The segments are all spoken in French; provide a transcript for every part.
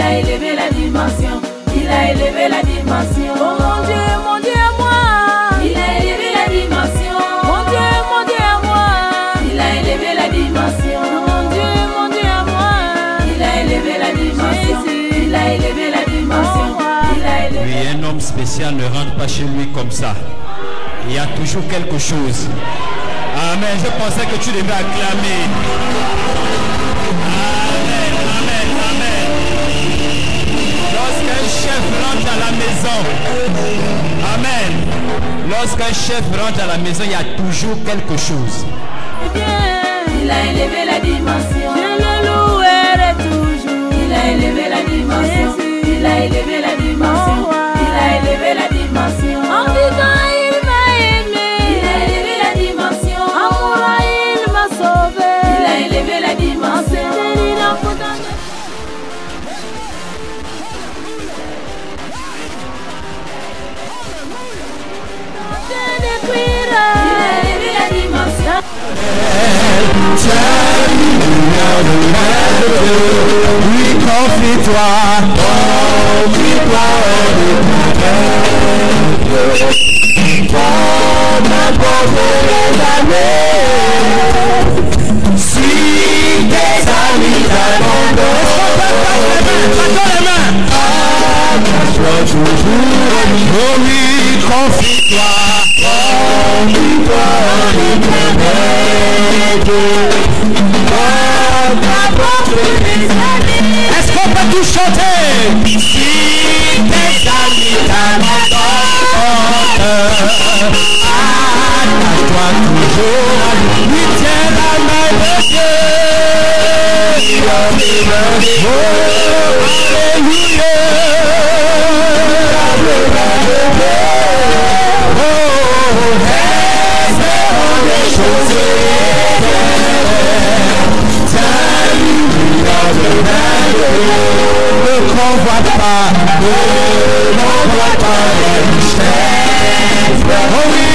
a élevé la dimension. Il a élevé la dimension. Oh mon Dieu à moi. Il a élevé la dimension. Mon Dieu à moi. Il a élevé la dimension. Mon Dieu à moi. Il a élevé la dimension. Jésus. Il a élevé la dimension. Il a élevé. Oui, un homme spécial ne rentre pas chez lui comme ça. Il y a toujours quelque chose. Amen. Je pensais que tu devais acclamer. Amen, amen, amen. Lorsqu'un chef rentre à la maison, amen. Lorsqu'un chef rentre à la maison, il y a toujours quelque chose. Il a élevé la dimension. Je le louerai toujours. Il a élevé la dimension. Il a élevé la dimension. Il a élevé la dimension. En vivant, il m'a aimé. Il a élevé la dimension. En mourant, il m'a sauvé. Il a élevé la dimension. Oui, confie-toi, confie-toi, comme n'importe les années. Si tes amis t'abandonnent, attache-toi toujours. Oh oui, confie-toi, confie-toi, est-ce qu'on peut tout chanter? Si tes amis t'abandonnent, attache-toi toujours. Oui, tiens la main de Dieu. Oh, alléluia. Oh, espérons les choses. Ne convoite pas, ne convoite pas les richesses. Oh oui,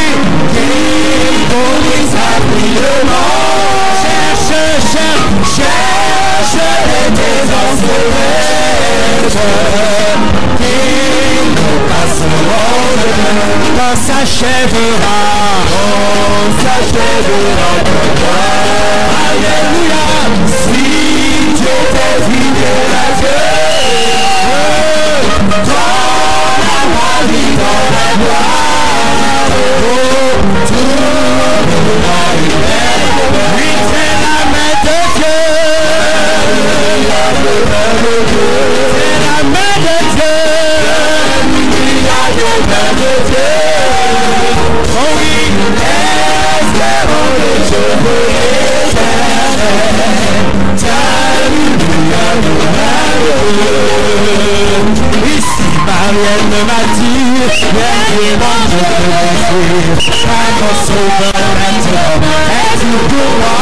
qu'il conduise habilement. Cherche les désespérés. Qu'il nous passeront quand s'achèvera. Alléluia. Si Dieu t'est vidé la Dieu, dans la vie, dans la gloire, tout va arriver. Oui, c'est la main de Dieu. C'est la main de Dieu. Il y a des mains de Dieu. Oh oui, espérons que je veux ici, Marielle m'a dit, maintenant je peux l'offrir, car mon sauveur maintenant est tout pour moi.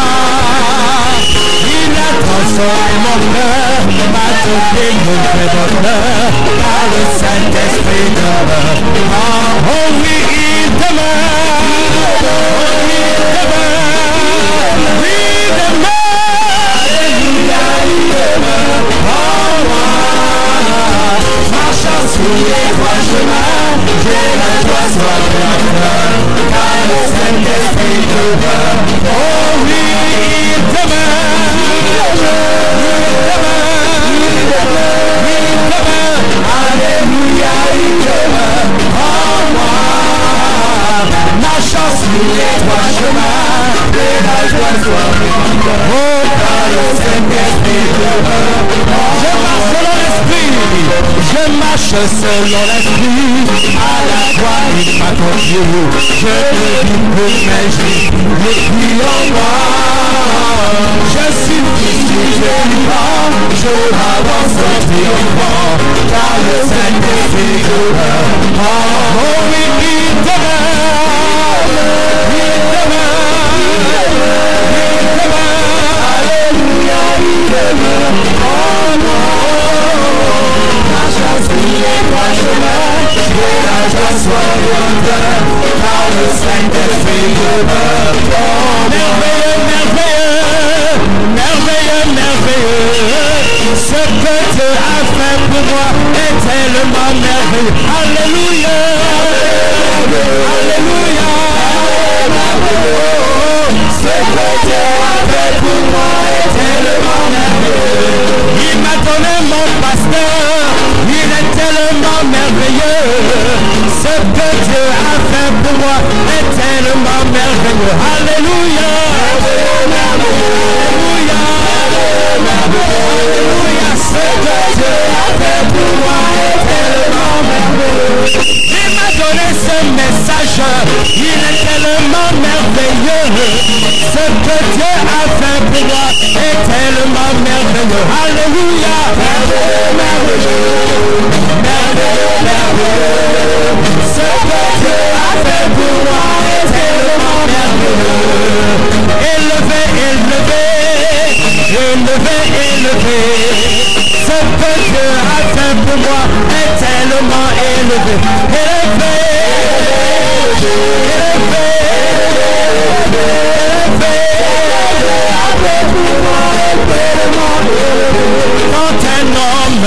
Il a transformé mon cœur, m'a donné mon vrai bonheur, par le Saint-Esprit demeure. Oh oui, il demeure, oh oui, il demeure, oui, il demeure, alléluia, il demeure en moi. Marchant sur les voies chemins, j'ai la joie sur mon cœur, car le Saint-Esprit demeure. Oh oui, il demeure, il demeure, alléluia, il demeure en moi. Marchant sur les voies chemins, j'ai la joie sur mon cœur, oh car le Saint-Esprit demeure. Je marche selon l'esprit, à la joie il m'a conduit. Je ne vis plus mais j'ai l'esprit en moi. Je suis fils du Dieu vivant, je m'avance en triomphant, car le Saint-Esprit demeure. Oh oui, il demeure, il demeure, alléluia, il demeure en moi. J'ai la joie soit mon cœur, car le Saint-Esprit demeure en moi. Merveilleux, merveilleux, merveilleux, merveilleux, ce que Dieu a fait Dieu, ce que Dieu a fait pour moi est tellement merveilleux. Alléluia. Merveilleux, merveilleux, merveilleux, merveilleux. Ce que Dieu a fait pour moi est tellement merveilleux. Élevé, élevé, élevé, élevé. Ce que Dieu a fait pour moi est tellement élevé. Élevé, élevé, élevé, quand un homme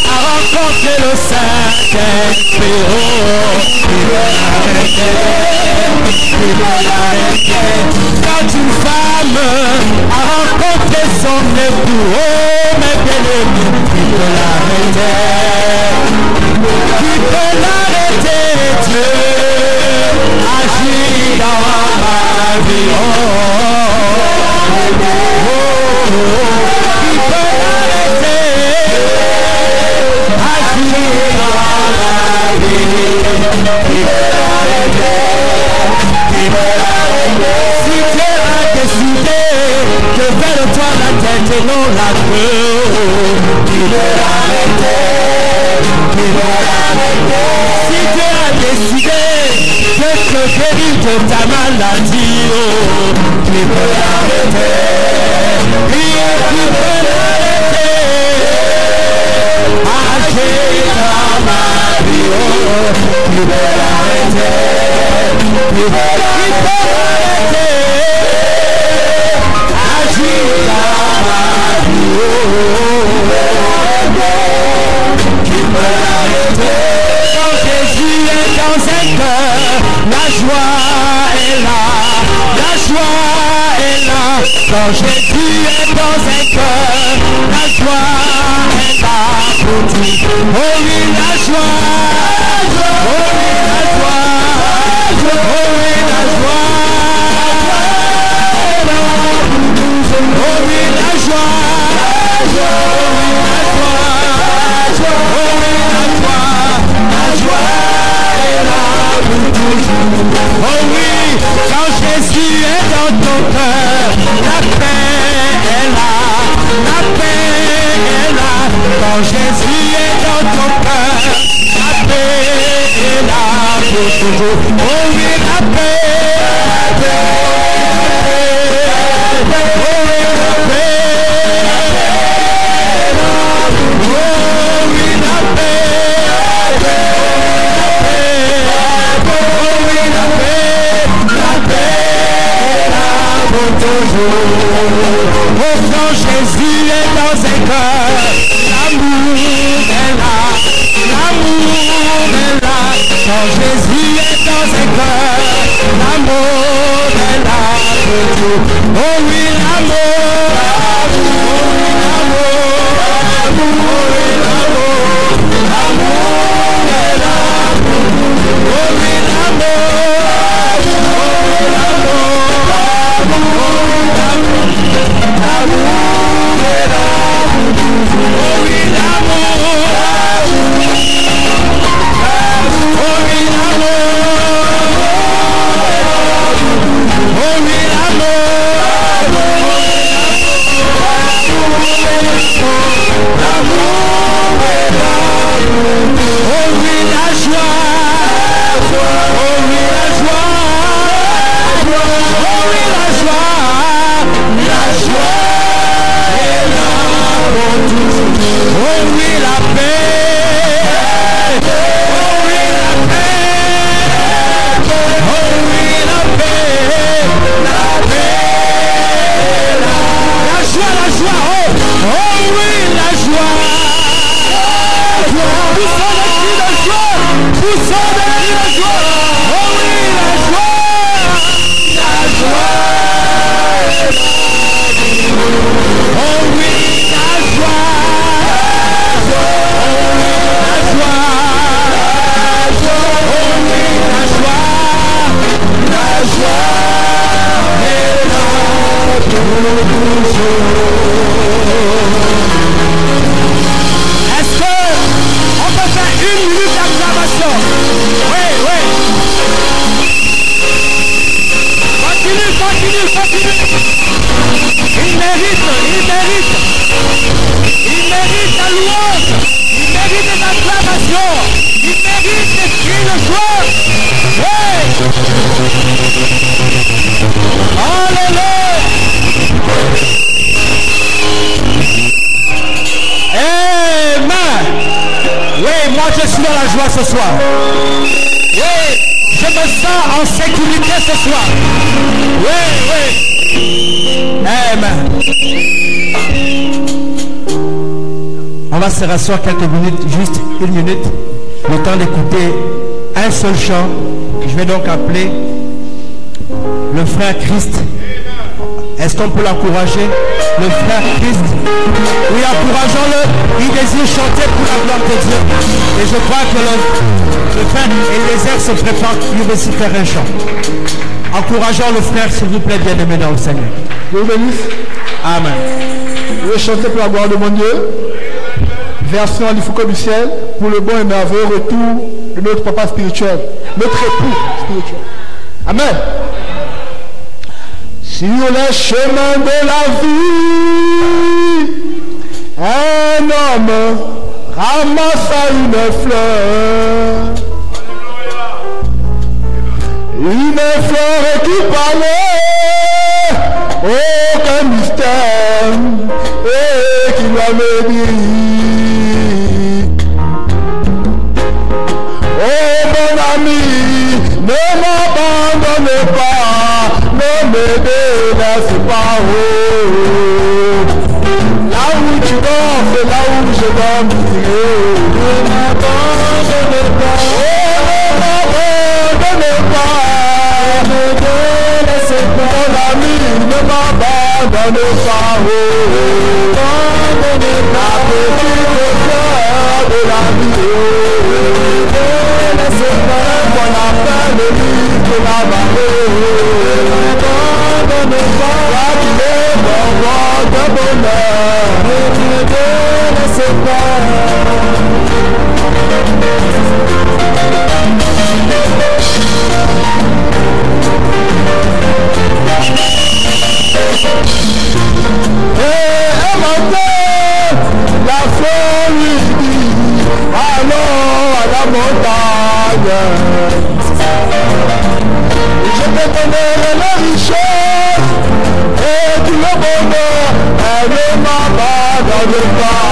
a rencontré le Saint-Esprit, il peut l'arrêter. Quand une femme a rencontré son époux, oh mes bien-aimés, il peut l'arrêter. Il peut l'arrêter, Dieu agit dans ma vie. Il peut l'arrêter, agir dans ma vie. Il peut l'arrêter, il peut l'arrêter. Si Dieu a décidé de faire de toi la tête et non la queue, il peut l'arrêter, il peut l'arrêter. Si Dieu a décidé de te guérir de ta maladie, il peut l'arrêter, il peut l'arrêter. Agir dans ma vie, il peut l'arrêter, il peut l'arrêter. Agir dans ma vie, il peut l'arrêter. Quand Jésus est dans un cœur, la joie est là, la joie est là. Quand Jésus est dans un cœur, la joie est là pour tout. Oh oui, la joie, oh oui, la joie, oh oui, la joie. Oh oui, la joie, oh oui, la joie, oh oui, la joie est là pour toujours. Oh oui, quand Jésus est dans ton cœur, la paix est là, la paix est là. Quand Jésus est dans ton cœur, la paix est là pour toujours. Oh oui, la paix, la paix, oh oui, la paix. Oh oui, la paix, la paix, oh oui, la paix est là pour toujours. Oh, quand Jésus est dans un cœur, l'amour est là, l'amour est là. Quand Jésus est dans un cœur, l'amour est là pour tout. Oh oui, l'amour, oh oui, l'amour, oh oui, l'amour, l'amour est là pour tout. Oh oui, l'amour, oh oui, l'amour, oh oui, l'amour est là pour tout. là ce soir. Oui, je me sens en sécurité ce soir. Oui, oui. Amen. On va se rasseoir quelques minutes, juste une minute, le temps d'écouter un seul chant. Je vais donc appeler le frère Christ. Est-ce qu'on peut l'encourager? Le frère Christ. Oui, encourageons-le. Il désire chanter pour la gloire de Dieu. Et je crois que le frère Eliezer se prépare. Il veut aussi faire un chant. Encourageons le frère, s'il vous plaît, bien-aimé dans le Seigneur. Dieu bénisse. Amen. Je vais chanter pour la gloire de mon Dieu. Version Alifouco du ciel. Pour le bon et merveilleux retour de notre papa spirituel. Notre époux spirituel. Amen. Sur les chemins de la vie, un homme ramassa une fleur. Une fleur qui parlait aucun mystère et qui lui avait dit: oh mon ami, ne m'abandonne pas, ne me délaisse pas. Oh. Là où tu dors, c'est là où je dormirai. Ne m'abandonne pas, oh, ne m'abandonne pas, ne me délaisse pas. Mon ami, ne m'abandonne pas. Oh. La petite fleur de la vie. Mon appel de la vallée. Ne pas qu'il est mon roi de bonheur. Ne me délaisse pas. Et un matin, la fleur lui dit: allons à la montagne. Je te donnerai la richesse et tout le bonheur, elle ne m'abandonne pas.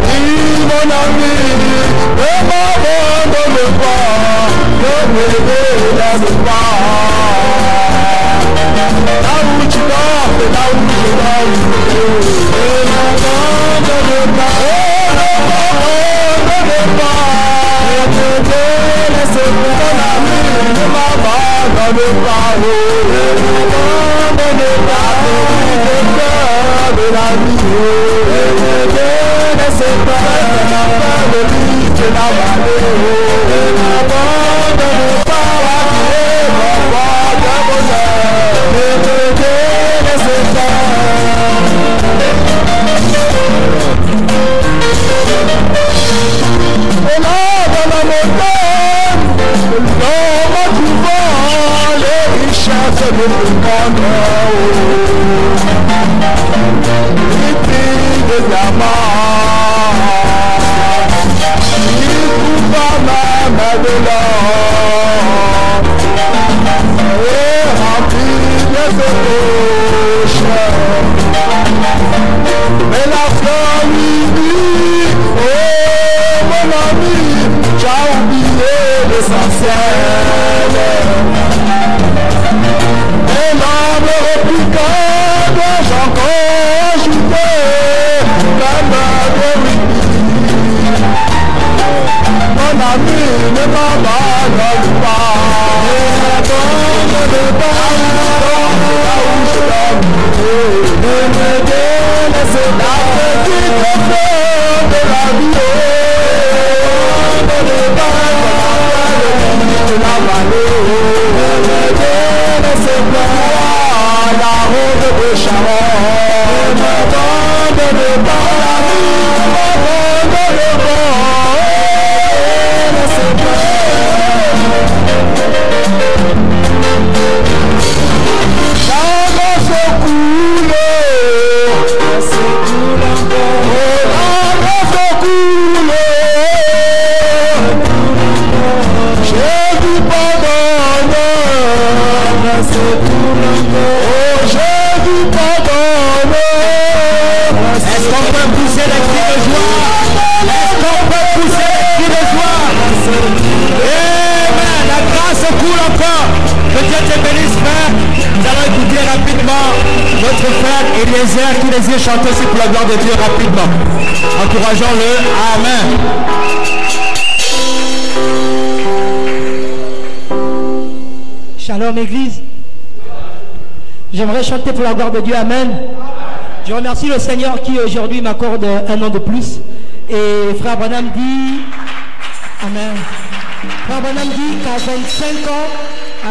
Oui, mon ami, ne m'abandonne pas, ne me délaisse pas. Là où tu dors, c'est là où je dors. Ne m'abandonne pas, oh, ne m'abandonne pas. Ne me délaisse pas, mon ami, ne m'abandonne pas. Ne m'abandonne pas, le cœur de la vie. Ne me délaisse pas, le lit de la vallée. Ne m'abandonne pas, mon roi de bonheur. Ne me délaisse pas. Et là, dans la montagne, l'homme a trouvé les richesses de ce monde. Il prit des diamants, il trouva même de l'or, et remplit de ses poches. Mais la fleur lui dit: oh mon ami, tu as oublié l'essentiel. Et l'homme répliqua: d'argent conjugué comme de rubis. Mon ami, ne m'abandonne pas, ne m'abandonne pas, là où je dors. Ne me délaisse la petite fleur de la vie. Ne me délaisse la vallée. Ne me délaisse pas la robe de Sharon. Ne m'abandonne pas, la vie, ne m'abandonne pas. Laisse pas. Jésus pardonne. notre frère Eliezer qui désire chanter aussi pour la gloire de Dieu rapidement. Encourageons-le. Amen. Shalom Église. J'aimerais chanter pour la gloire de Dieu. Amen. Je remercie le Seigneur qui aujourd'hui m'accorde un an de plus. Et frère Branham dit, Amen. Frère Branham dit qu'à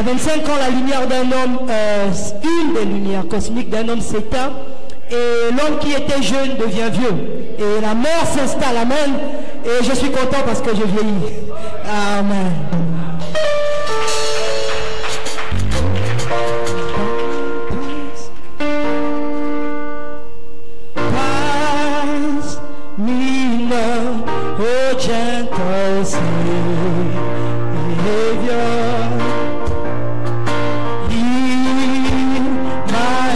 25 ans, la lumière d'un homme, une des lumières cosmiques d'un homme s'éteint. Et l'homme qui était jeune devient vieux. Et la mort s'installe. Amen. Et je suis content parce que je vieillis. Amen. Oh, gentle Savior, hear my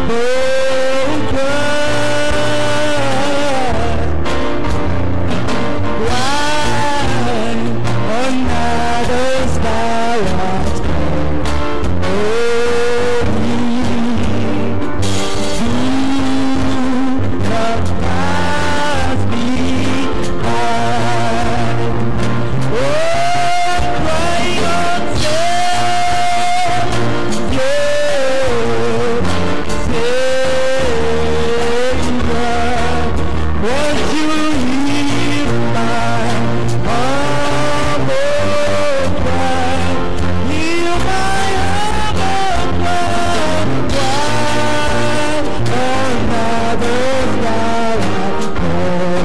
humble cry. Why on others thou art come? Oh, do not pass me by. Oh, cry on Savior, won't you hear my humble cry? Hear my humble cry. Why on others thou art calling?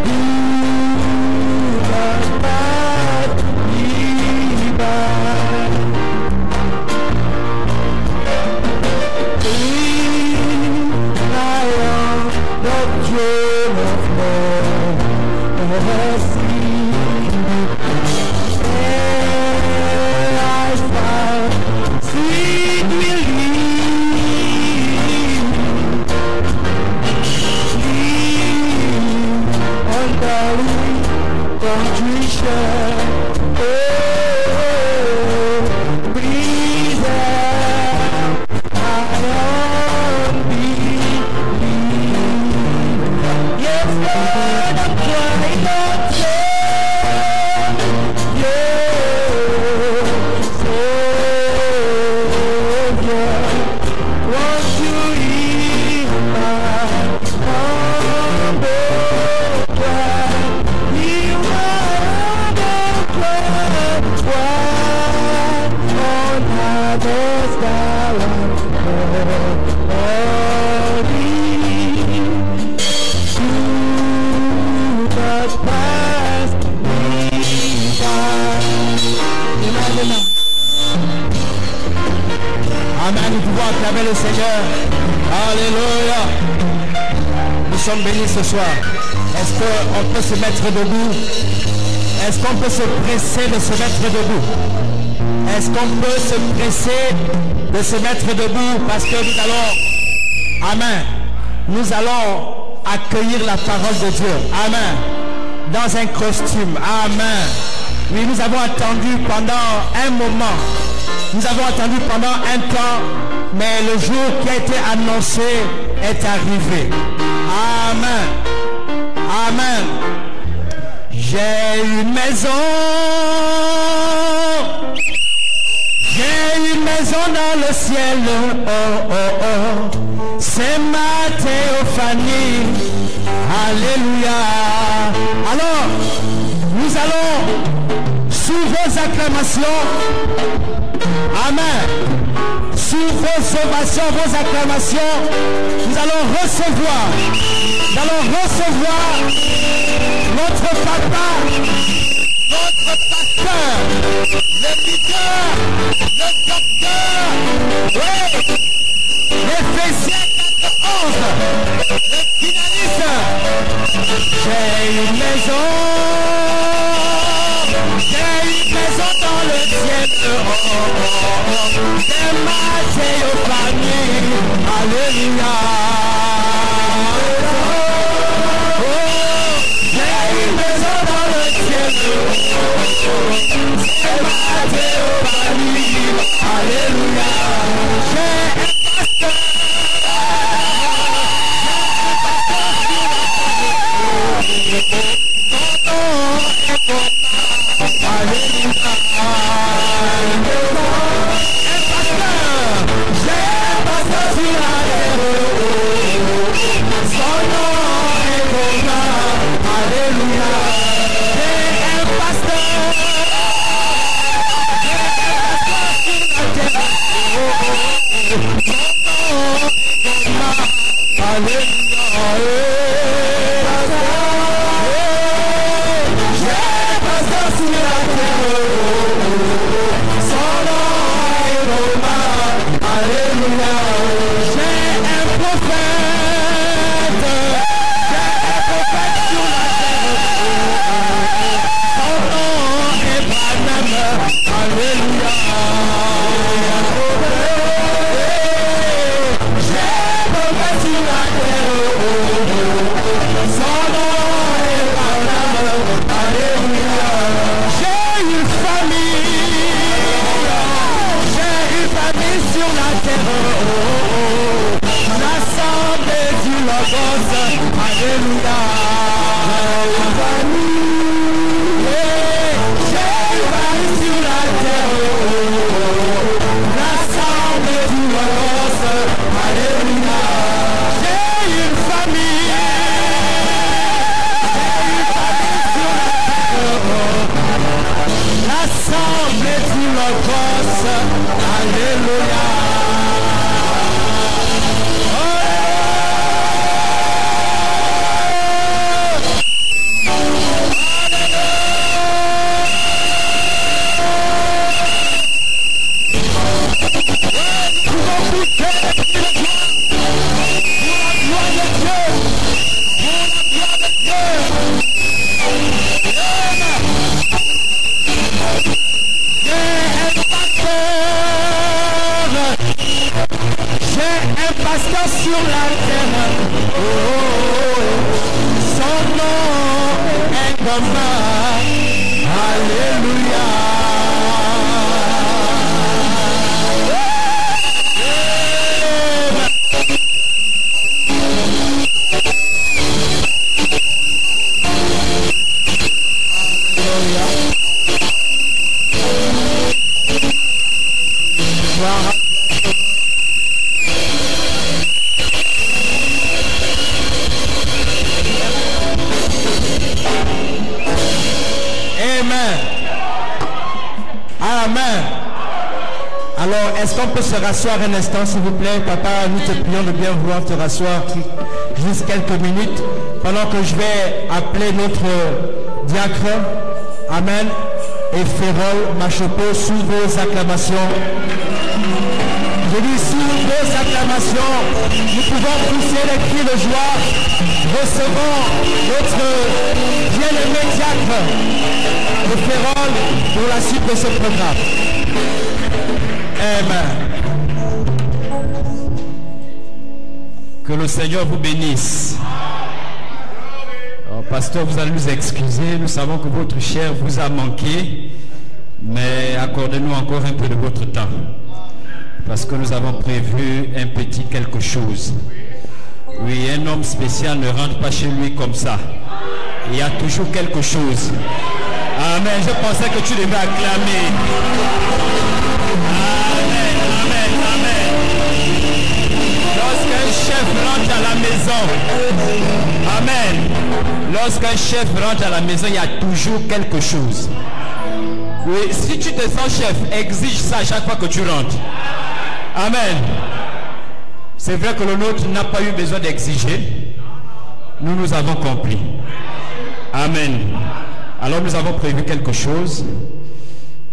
Do not pass me by. I am the throne of mercy. There I found sweet relief. Undying contrition. Oh, breathe out my unbelief. Yes, Lord, I'm crying out, Savior, won't you hear my humble cry? Hear my humble cry. Why on others thou art calling? Do not pass me by. Amen. Amen. Nous pouvons acclamer le Seigneur. Alléluia. Nous sommes bénis ce soir. Est-ce qu'on peut se mettre debout? Est-ce qu'on peut se presser de se mettre debout? Est-ce qu'on peut se presser de se mettre debout? Parce que nous allons, Amen, nous allons accueillir la parole de Dieu. Amen. Dans un costume. Amen. Oui, nous avons attendu pendant un moment. Nous avons attendu pendant un temps, mais le jour qui a été annoncé est arrivé. Amen. Amen. J'ai une maison. J'ai une maison dans le ciel. Oh, oh, oh. C'est ma théophanie. Alléluia. Alors, nous allons, sous vos acclamations, Amen, sous vos ovations, vos acclamations, nous allons recevoir notre papa, notre pasteur, le leader, le docteur, oui, l'Éphésiens 4:11, le finaliste. J'ai une maison dans le ciel. C'est ma théophanie. Alléluia. Oh, j'ai une maison dans le ciel. C'est ma théophanie. existence sur la terre. Oh, oh, oh. Son nom est commun. Alléluia. Alors, est-ce qu'on peut se rasseoir un instant, s'il vous plaît? Papa, nous te prions de bien vouloir te rasseoir juste quelques minutes pendant que je vais appeler notre diacre. Amen. Et Férol Machopo, sous vos acclamations. Je dis sous vos acclamations, nous pouvons pousser les cris de joie. Recevons notre bien-aimé diacre de Férol pour la suite de ce programme. Amen. Que le Seigneur vous bénisse. Alors, pasteur, vous allez nous excuser. Nous savons que votre chair vous a manqué. Mais accordez-nous encore un peu de votre temps. Parce que nous avons prévu un petit quelque chose. Oui, un homme spécial ne rentre pas chez lui comme ça. Il y a toujours quelque chose. Amen. Je pensais que tu devais acclamer. Amen, amen, amen. Lorsqu'un chef rentre à la maison, amen. Lorsqu'un chef rentre à la maison, il y a toujours quelque chose. Oui, si tu te sens chef, exige ça à chaque fois que tu rentres. Amen. C'est vrai que le nôtre n'a pas eu besoin d'exiger. Nous avons compris. Amen. Alors nous avons prévu quelque chose.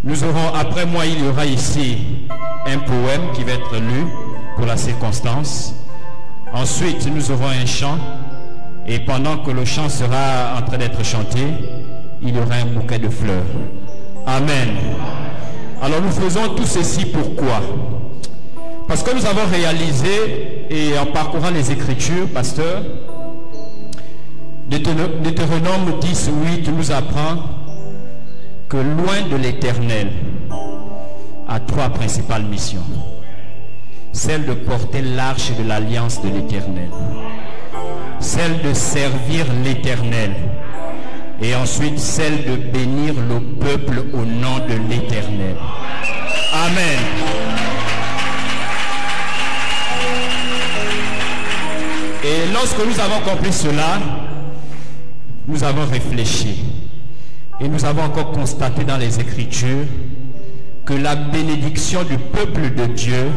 Nous aurons, après moi, il y aura ici un poème qui va être lu pour la circonstance. Ensuite, nous aurons un chant. Et pendant que le chant sera en train d'être chanté, il y aura un bouquet de fleurs. Amen. Alors nous faisons tout ceci pourquoi? Parce que nous avons réalisé, et en parcourant les Écritures, pasteur, Deutéronome 10:8 nous apprend que loin de l'Éternel a trois principales missions. Celle de porter l'arche de l'alliance de l'Éternel, celle de servir l'Éternel, et ensuite celle de bénir le peuple au nom de l'Éternel. Amen. Et lorsque nous avons compris cela, nous avons réfléchi. Et nous avons encore constaté dans les Écritures que la bénédiction du peuple de Dieu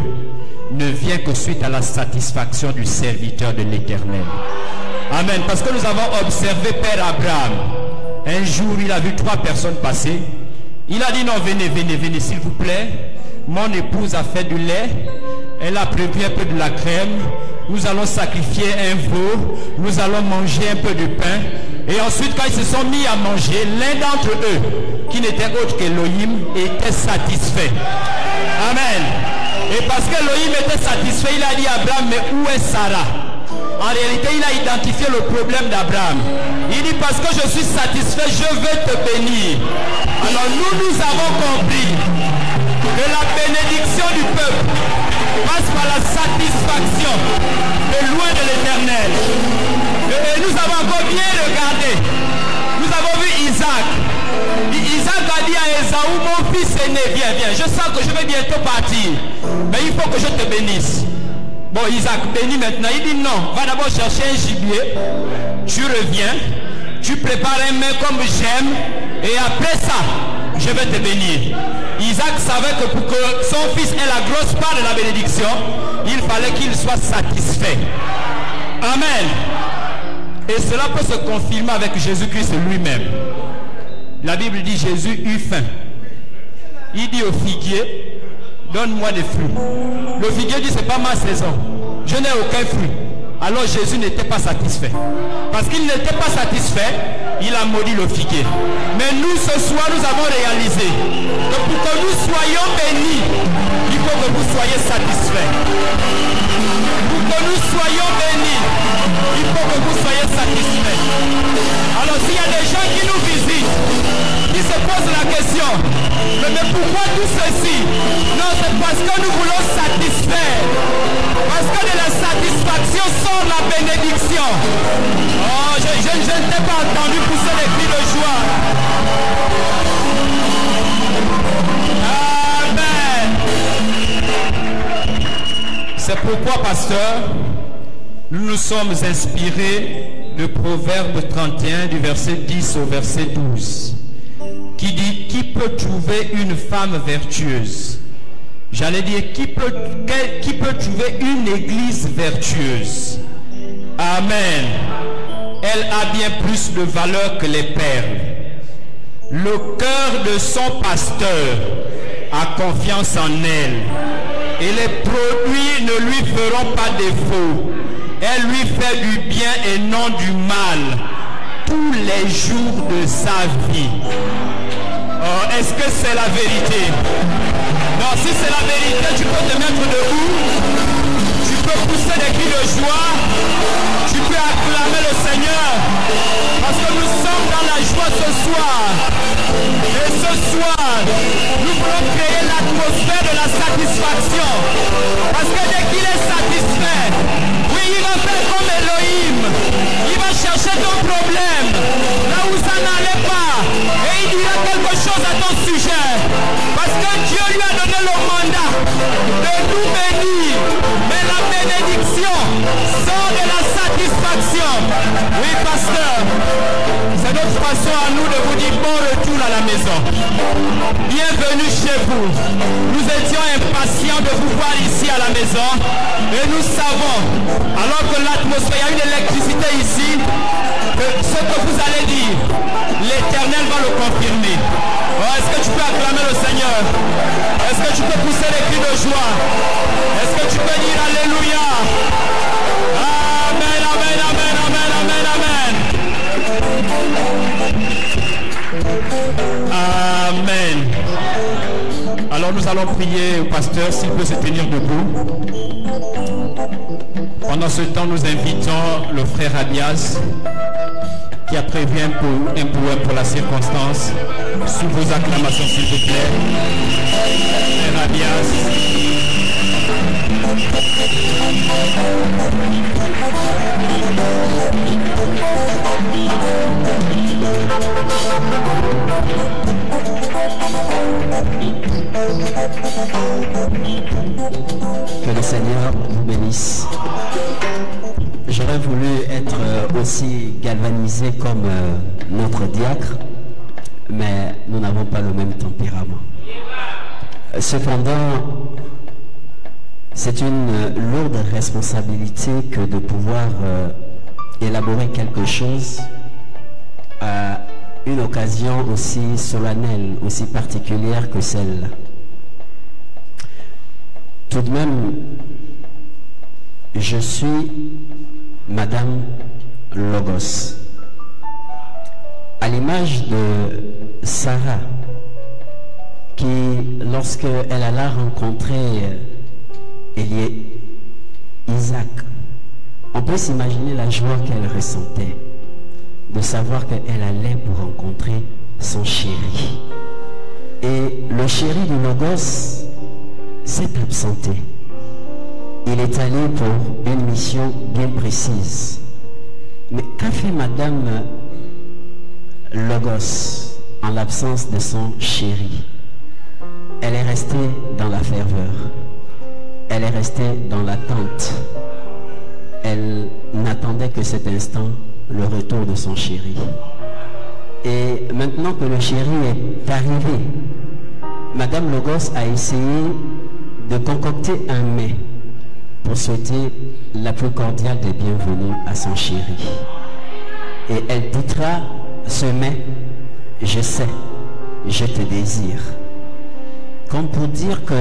ne vient que suite à la satisfaction du serviteur de l'Éternel. Amen. Parce que nous avons observé Père Abraham. Un jour, il a vu trois personnes passer. Il a dit non, venez, venez, venez, s'il vous plaît. Mon épouse a fait du lait. Elle a prévu un peu de la crème. Nous allons sacrifier un veau. Nous allons manger un peu de pain. Et ensuite, quand ils se sont mis à manger, l'un d'entre eux, qui n'était autre qu'Élohim, était satisfait. Amen. Et parce qu'Élohim était satisfait, il a dit à Abraham, mais où est Sarah? En réalité, il a identifié le problème d'Abraham. Il dit, parce que je suis satisfait, je veux te bénir. Alors nous avons compris que la bénédiction du peuple passe par la satisfaction de loin de l'Éternel. Et nous avons encore bien regardé. Nous avons vu Isaac. Isaac a dit à Ésaü, mon fils aîné, viens, viens. Je sens que je vais bientôt partir. Mais il faut que je te bénisse. Bon, Isaac bénit maintenant. Il dit non, va d'abord chercher un gibier. Tu reviens. Tu prépares un mets comme j'aime. Et après ça, je vais te bénir. Isaac savait que pour que son fils ait la grosse part de la bénédiction, il fallait qu'il soit satisfait. Amen. Et cela peut se confirmer avec Jésus-Christ lui-même. La Bible dit Jésus eut faim. Il dit au figuier, donne-moi des fruits. Le figuier dit, c'est pas ma saison. Je n'ai aucun fruit. Alors Jésus n'était pas satisfait. Parce qu'il n'était pas satisfait, il a maudit le figuier. Mais nous, ce soir, nous avons réalisé que pour que nous soyons bénis, il faut que vous soyez satisfaits. Pour que nous soyons bénis, il faut que vous soyez satisfaits. Alors s'il y a des gens qui nous visitent, qui se posent la question, mais pourquoi tout ceci? Non, c'est parce que nous voulons satisfaire. Parce que de la satisfaction sort la bénédiction. Oh, je ne t'ai pas entendu pousser les cris de joie. Amen. C'est pourquoi, pasteur, nous nous sommes inspirés de Proverbe 31 du verset 10 au verset 12 qui dit: qui peut trouver une femme vertueuse? J'allais dire, qui peut trouver une église vertueuse? Amen. Elle a bien plus de valeur que les perles. Le cœur de son pasteur a confiance en elle. Et les produits ne lui feront pas défaut. Elle lui fait du bien et non du mal tous les jours de sa vie. Oh, est-ce que c'est la vérité? Non, si c'est la vérité, tu peux te mettre debout. Tu peux pousser des cris de joie. Tu peux acclamer le Seigneur. Parce que nous sommes dans la joie ce soir. Et ce soir, nous voulons créer l'atmosphère de la satisfaction. Parce que dès qu'il est satisfait, oui, il va faire comme Elohim. Il va chercher ton problème là où ça n'allait pas. Et il dira quelque chose à ton sujet. Parce que Dieu lui a donné le mandat de nous bénir. Mais la bénédiction sort de la satisfaction. Oui, pasteur, c'est notre façon à nous de vous dire bon retour à la maison. Bienvenue chez vous. Nous étions impatients de vous voir ici à la maison. Et nous savons, alors que l'atmosphère, il y a une électricité ici, que ce que vous allez dire, l'Éternel va le confirmer. Oh, est-ce que tu peux acclamer le Seigneur? Est-ce que tu peux pousser les cris de joie? Est-ce que tu peux dire Alléluia? Amen, amen, amen, amen, amen. Amen. Alors nous allons prier au pasteur s'il peut se tenir debout. Pendant ce temps, nous invitons le frère Abias qui a prévu un poème pour la circonstance. Sous vos acclamations, s'il vous plaît. Frère Abias. Que le Seigneur vous bénisse. J'aurais voulu être aussi galvanisé comme notre diacre, mais nous n'avons pas le même tempérament. Cependant, c'est une lourde responsabilité que de pouvoir élaborer quelque chose à une occasion aussi solennelle, aussi particulière que celle-là. Tout de même, je suis Madame Logos. À l'image de Sarah, qui, lorsqu'elle alla rencontrer Isaac, on peut s'imaginer la joie qu'elle ressentait de savoir qu'elle allait pour rencontrer son chéri. Et le chéri de Logos s'est absenté. Il est allé pour une mission bien précise. Mais qu'a fait Madame Logos en l'absence de son chéri? Elle est restée dans la ferveur. Elle est restée dans l'attente. Elle n'attendait que cet instant, le retour de son chéri. Et maintenant que le chéri est arrivé, Madame Logos a essayé de concocter un mets pour souhaiter la plus cordiale des bienvenues à son chéri. Et elle titrera ce mets « Je sais, je te désire ». Comme pour dire que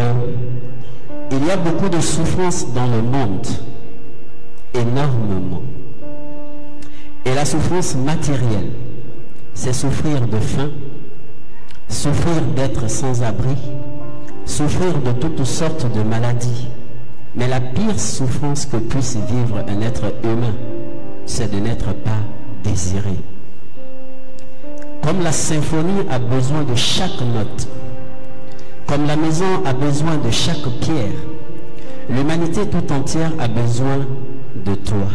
il y a beaucoup de souffrance dans le monde, énormément. Et la souffrance matérielle, c'est souffrir de faim, souffrir d'être sans abri, souffrir de toutes sortes de maladies, Mais la pire souffrance que puisse vivre un être humain, c'est de n'être pas désiré. Comme la symphonie a besoin de chaque note, comme la maison a besoin de chaque pierre, l'humanité tout entière a besoin de toi.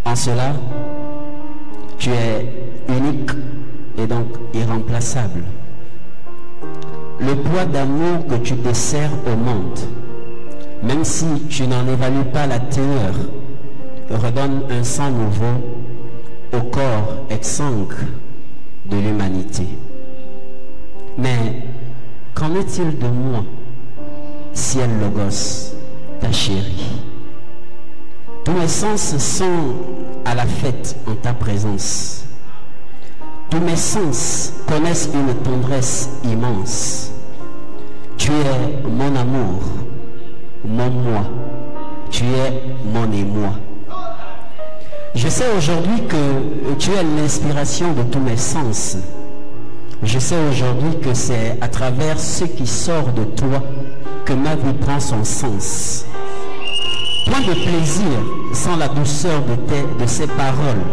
En cela, tu es unique et donc irremplaçable. Le poids d'amour que tu desserres au monde, même si tu n'en évalues pas la teneur, redonne un sang nouveau au corps exsangue de l'humanité. Mais qu'en est-il de moi, ciel Logos, ta chérie? Tous mes sens sont à la fête en ta présence. Tous mes sens connaissent une tendresse immense. Tu es mon amour, mon moi. Tu es mon émoi. Je sais aujourd'hui que tu es l'inspiration de tous mes sens. Je sais aujourd'hui que c'est à travers ce qui sort de toi que ma vie prend son sens. Point de plaisir sans la douceur de ces paroles.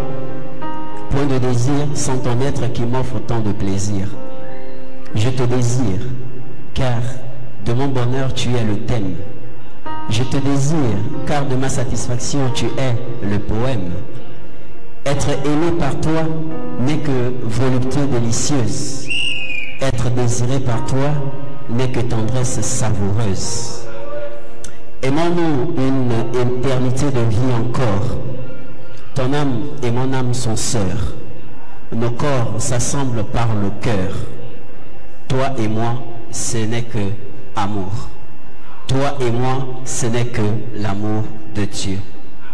Point de désir sans ton être qui m'offre tant de plaisir. Je te désire, car de mon bonheur tu es le thème. Je te désire, car de ma satisfaction tu es le poème. Être aimé par toi n'est que volupté délicieuse. Être désiré par toi n'est que tendresse savoureuse. Aimons-nous une éternité de vie encore. Ton âme et mon âme sont sœurs. Nos corps s'assemblent par le cœur. Toi et moi, ce n'est que amour. Toi et moi, ce n'est que l'amour de Dieu.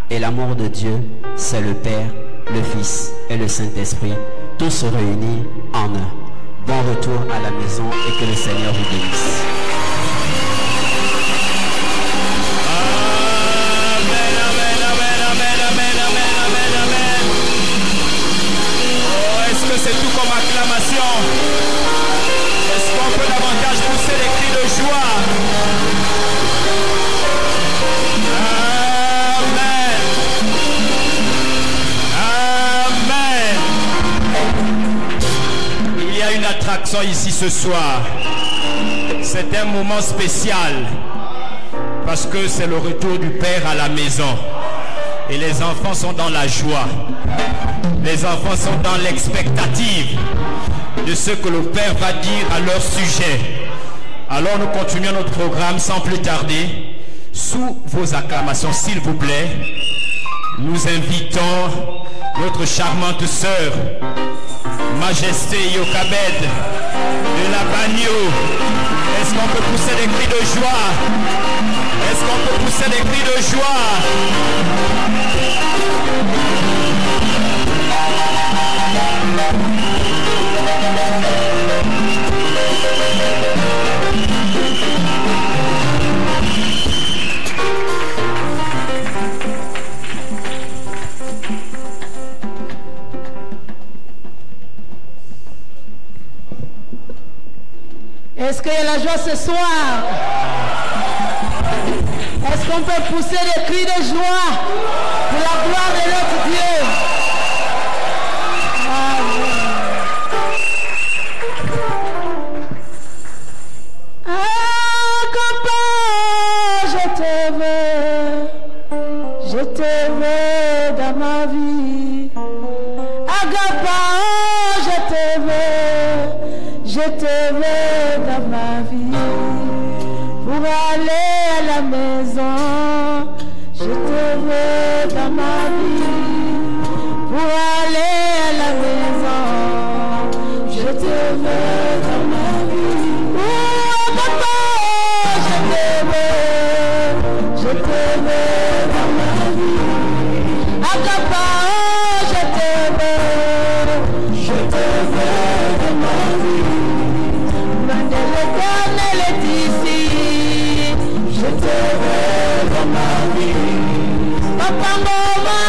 Et l'amour de Dieu, c'est le Père, le Fils et le Saint-Esprit, tous réunis en un. Bon retour à la maison et que le Seigneur vous bénisse. Amen, amen, amen, amen, amen, amen, amen, amen. Oh, est-ce que c'est tout comme acclamation? Est-ce qu'on peut davantage pousser les cris de joie? Amen. Amen. Il y a une attraction ici ce soir. C'est un moment spécial parce que c'est le retour du Père à la maison. Et les enfants sont dans la joie. Les enfants sont dans l'expectative de ce que le Père va dire à leur sujet. Alors nous continuons notre programme sans plus tarder. Sous vos acclamations, s'il vous plaît, nous invitons notre charmante sœur, Majesté Yokabed de la Bagno. Est-ce qu'on peut pousser des cris de joie? Est-ce qu'on peut pousser des cris de joie? Est-ce qu'il y a la joie ce soir? Est-ce qu'on peut pousser des cris de joie pour la gloire de notre Dieu? Je te veux dans ma vie. Agapao, je te veux dans ma vie. Pour aller à la maison, je te veux dans ma vie. Pour aller à la maison, je te veux dans ma vie. Oh, papa, je te veux dans ma vie. Agapao, je te veux dans ma vie. Loin de l'Éternel est ici, je te veux dans ma vie. Papa, maman,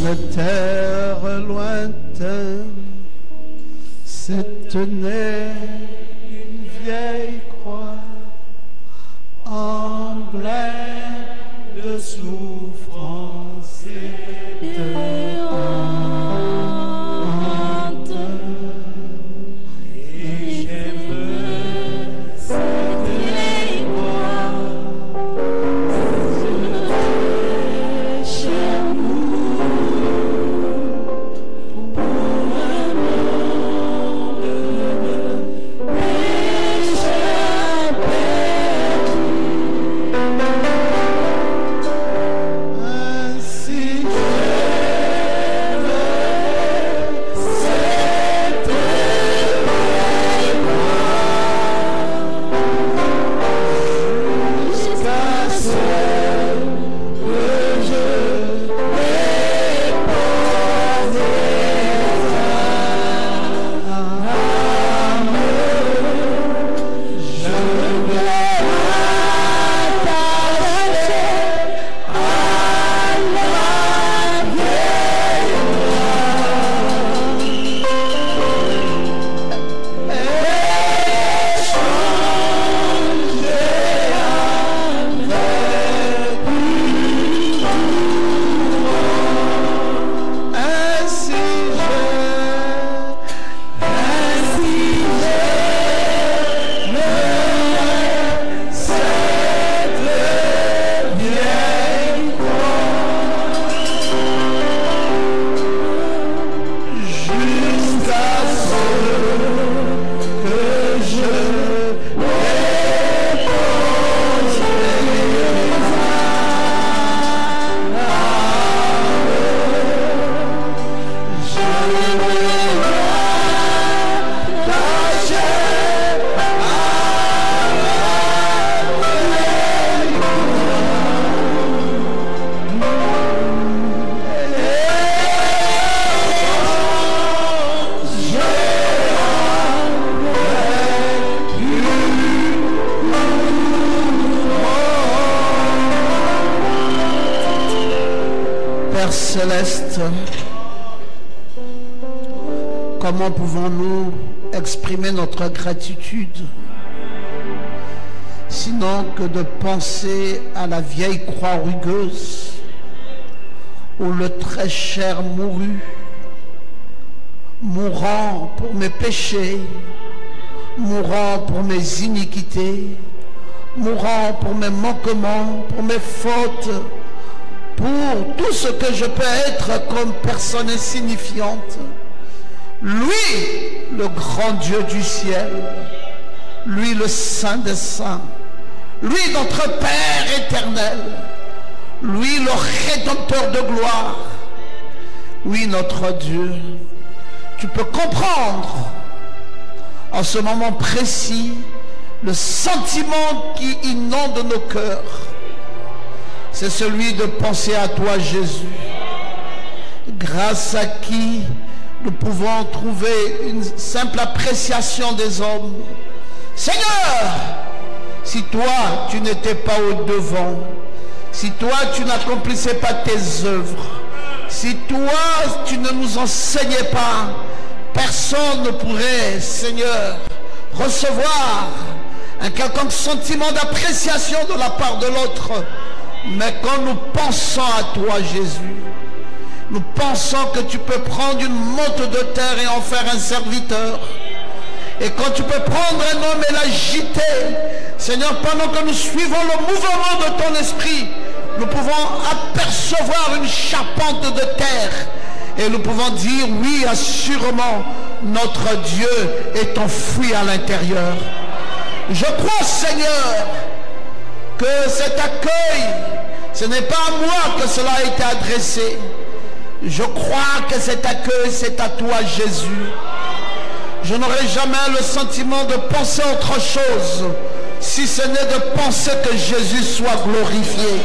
d'une terre lointaine se tenait une vieille croix, emblème de souffrance et de honte. Et j'aime cette vieille croix chez nous pour un monde de pécheurs perdus. Ainsi j'aime cette vieille croix jusqu'à ce que je l'ai posée je me attacher à la vieille croix et changer avec lui. Ainsi cette vieille croix jusqu'à ce que je l'ai posée je me attacher Père Céleste, comment pouvons-nous exprimer notre gratitude sinon que de penser à la vieille croix rugueuse où le très cher mourut, mourant pour mes péchés, mourant pour mes iniquités, mourant pour mes manquements, pour mes fautes, pour tout ce que je peux être comme personne insignifiante. Lui, le grand Dieu du ciel, lui, le Saint des Saints, lui, notre Père éternel, lui, le Rédempteur de gloire, oui, notre Dieu. Tu peux comprendre en ce moment précis le sentiment qui inonde nos cœurs. C'est celui de penser à toi, Jésus, grâce à qui nous pouvons trouver une simple appréciation des hommes. Seigneur, si toi, tu n'étais pas au devant, si toi, tu n'accomplissais pas tes œuvres, si toi, tu ne nous enseignais pas, personne ne pourrait, Seigneur, recevoir un quelconque sentiment d'appréciation de la part de l'autre. Mais quand nous pensons à toi, Jésus, nous pensons que tu peux prendre une motte de terre et en faire un serviteur. Et quand tu peux prendre un homme et l'agiter, Seigneur, pendant que nous suivons le mouvement de ton esprit, nous pouvons apercevoir une charpente de terre. Et nous pouvons dire, oui, assurément, notre Dieu est enfoui à l'intérieur. Je crois, Seigneur, que cet accueil, ce n'est pas à moi que cela a été adressé. Je crois que cet accueil, c'est à toi, Jésus. Je n'aurai jamais le sentiment de penser autre chose, si ce n'est de penser que Jésus soit glorifié.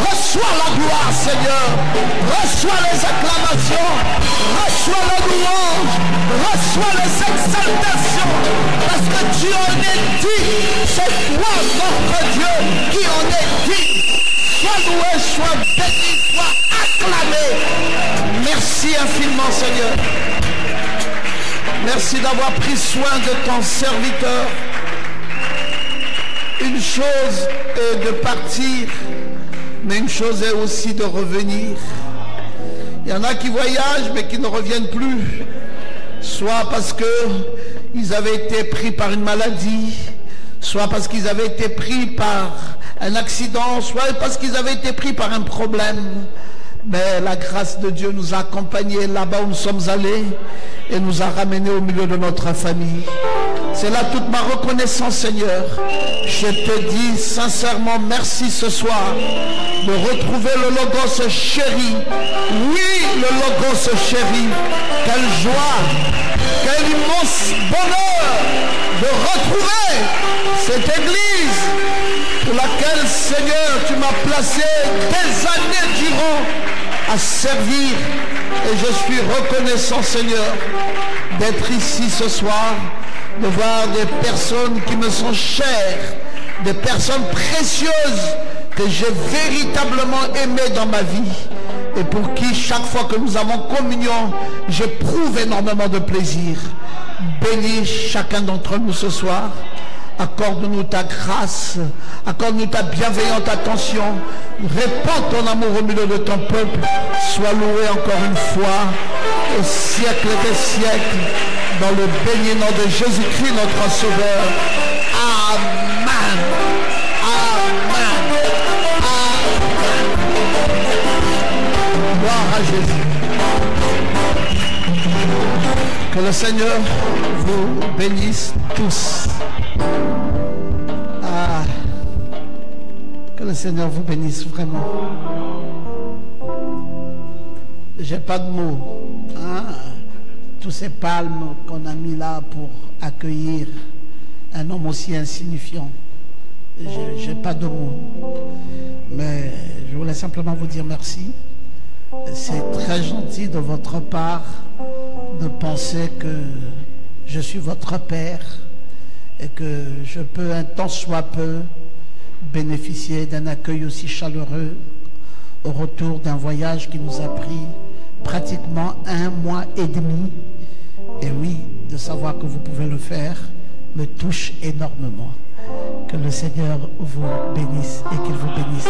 Reçois la gloire, Seigneur. Reçois les acclamations. Reçois la louange. Reçois les exaltations. Parce que tu en es digne. C'est toi, notre Dieu, qui en est digne. Sois loué, sois béni, sois acclamé. Seigneur. Merci d'avoir pris soin de ton serviteur. Une chose est de partir, mais une chose est aussi de revenir. Il y en a qui voyagent mais qui ne reviennent plus, soit parce qu'ils avaient été pris par une maladie, soit parce qu'ils avaient été pris par un accident, soit parce qu'ils avaient été pris par un problème. Mais la grâce de Dieu nous a accompagnés là-bas où nous sommes allés et nous a ramenés au milieu de notre famille. C'est là toute ma reconnaissance, Seigneur. Je te dis sincèrement merci ce soir de retrouver le Logos chéri. Oui, le Logos chéri. Quelle joie, quel immense bonheur de retrouver cette église pour laquelle, Seigneur, tu m'as placé des années durant à servir. Et je suis reconnaissant, Seigneur, d'être ici ce soir, de voir des personnes qui me sont chères, des personnes précieuses que j'ai véritablement aimées dans ma vie et pour qui chaque fois que nous avons communion, j'éprouve énormément de plaisir. Bénis chacun d'entre nous ce soir. Accorde-nous ta grâce, accorde-nous ta bienveillante attention, répands ton amour au milieu de ton peuple, sois loué encore une fois au siècle des siècles, dans le béni nom de Jésus-Christ notre Sauveur. Amen. Amen. Amen. Gloire à Jésus. Que le Seigneur vous bénisse tous. Que le Seigneur vous bénisse vraiment. J'ai pas de mots. Tous ces palmes qu'on a mis là pour accueillir un homme aussi insignifiant. J'ai pas de mots. Mais je voulais simplement vous dire merci. C'est très gentil de votre part de penser que je suis votre père et que je peux un tant soit peu bénéficier d'un accueil aussi chaleureux au retour d'un voyage qui nous a pris pratiquement 1 mois et demi. Et oui, de savoir que vous pouvez le faire me touche énormément. Que le Seigneur vous bénisse et qu'il vous bénisse.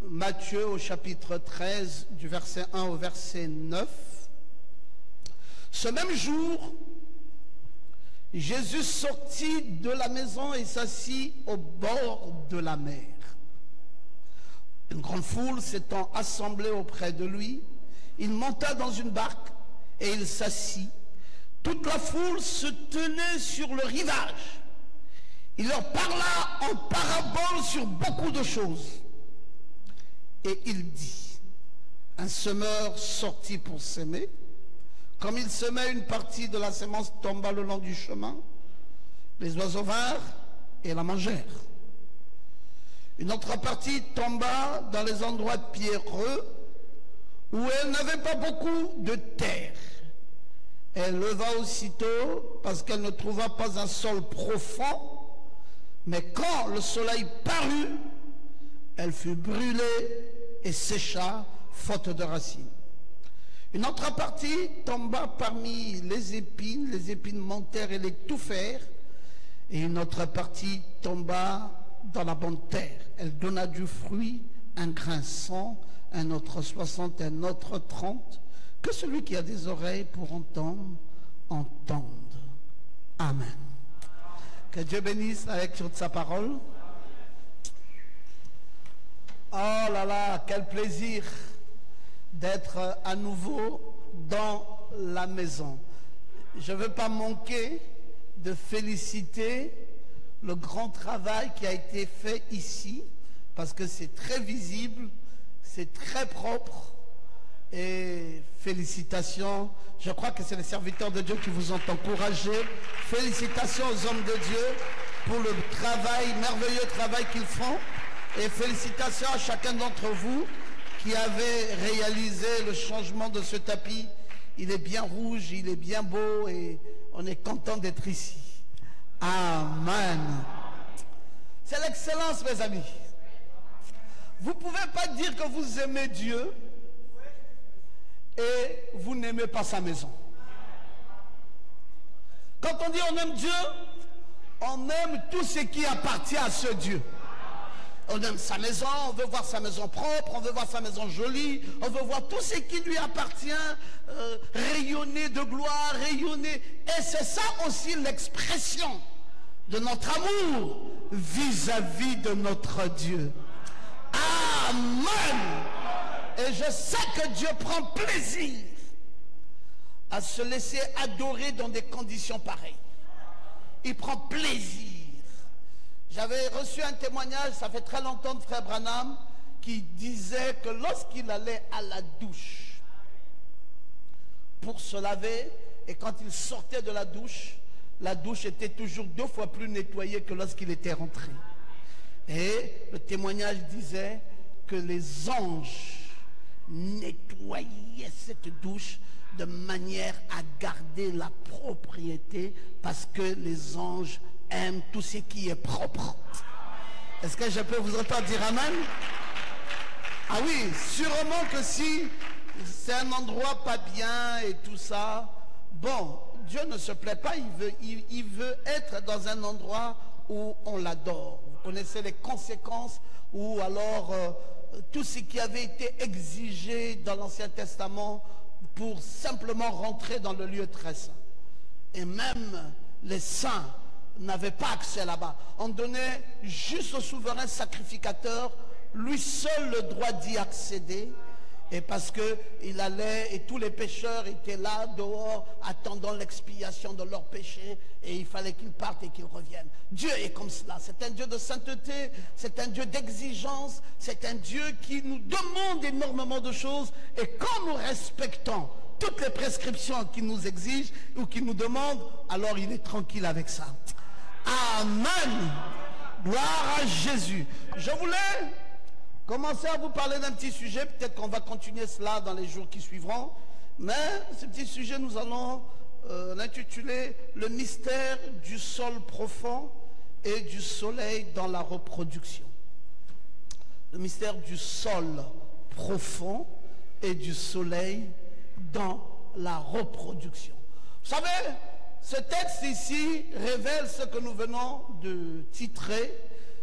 Matthieu au chapitre 13 du verset 1 au verset 9. Ce même jour, Jésus sortit de la maison et s'assit au bord de la mer. Une grande foule s'étant assemblée auprès de lui, il monta dans une barque et il s'assit. Toute la foule se tenait sur le rivage. Il leur parla en parabole sur beaucoup de choses. Et il dit, un semeur sortit pour s'aimer. Comme il semait, une partie de la semence tomba le long du chemin. Les oiseaux vinrent et la mangèrent. Une autre partie tomba dans les endroits pierreux où elle n'avait pas beaucoup de terre. Elle leva aussitôt parce qu'elle ne trouva pas un sol profond. Mais quand le soleil parut, elle fut brûlée et sécha, faute de racines. Une autre partie tomba parmi les épines montèrent et les touffèrent. Et une autre partie tomba dans la bonne terre. Elle donna du fruit, un grain 100, un autre 60, un autre 30. Que celui qui a des oreilles pour entendre, entende. Amen. Que Dieu bénisse la lecture de sa parole. Oh là là, quel plaisir d'être à nouveau dans la maison. Je ne veux pas manquer de féliciter le grand travail qui a été fait ici, parce que c'est très visible, c'est très propre, et félicitations. Je crois que c'est les serviteurs de Dieu qui vous ont encouragé. Félicitations aux hommes de Dieu pour le travail, merveilleux travail qu'ils font, et félicitations à chacun d'entre vous qui avez réalisé le changement de ce tapis. Il est bien rouge, il est bien beau et on est content d'être ici. Amen. C'est l'excellence, mes amis. Vous ne pouvez pas dire que vous aimez Dieu et vous n'aimez pas sa maison. Quand on dit on aime Dieu, on aime tout ce qui appartient à ce Dieu. On aime sa maison, on veut voir sa maison propre, on veut voir sa maison jolie, on veut voir tout ce qui lui appartient rayonner de gloire, rayonner. Et c'est ça aussi l'expression de notre amour vis-à-vis de notre Dieu. Amen. Et je sais que Dieu prend plaisir à se laisser adorer dans des conditions pareilles. Il prend plaisir. J'avais reçu un témoignage, ça fait très longtemps, de frère Branham, qui disait que lorsqu'il allait à la douche pour se laver, et quand il sortait de la douche était toujours 2 fois plus nettoyée que lorsqu'il était rentré. Et le témoignage disait que les anges nettoyaient cette douche de manière à garder la propriété, parce que les anges aiment tout ce qui est propre. Est-ce que je peux vous entendre dire amen? Ah oui, sûrement que si c'est un endroit pas bien et tout ça, bon, Dieu ne se plaît pas, il veut être dans un endroit où on l'adore. Vous connaissez les conséquences, ou alors tout ce qui avait été exigé dans l'Ancien Testament pour simplement rentrer dans le lieu très saint. Et même les saints n'avaient pas accès là-bas. On donnait juste au souverain sacrificateur, lui seul, le droit d'y accéder. Et parce qu'il allait, et tous les pécheurs étaient là, dehors, attendant l'expiation de leurs péchés, et il fallait qu'ils partent et qu'ils reviennent. Dieu est comme cela. C'est un Dieu de sainteté, c'est un Dieu d'exigence, c'est un Dieu qui nous demande énormément de choses, et quand nous respectons toutes les prescriptions qu'il nous exige ou qu'il nous demande, alors il est tranquille avec ça. Amen. Gloire à Jésus. Je voulais commencer à vous parler d'un petit sujet. Peut-être qu'on va continuer cela dans les jours qui suivront. Mais ce petit sujet, nous allons l'intituler « Le mystère du sol profond et du soleil dans la reproduction ». Le mystère du sol profond et du soleil dans la reproduction. Vous savez, ce texte ici révèle ce que nous venons de titrer,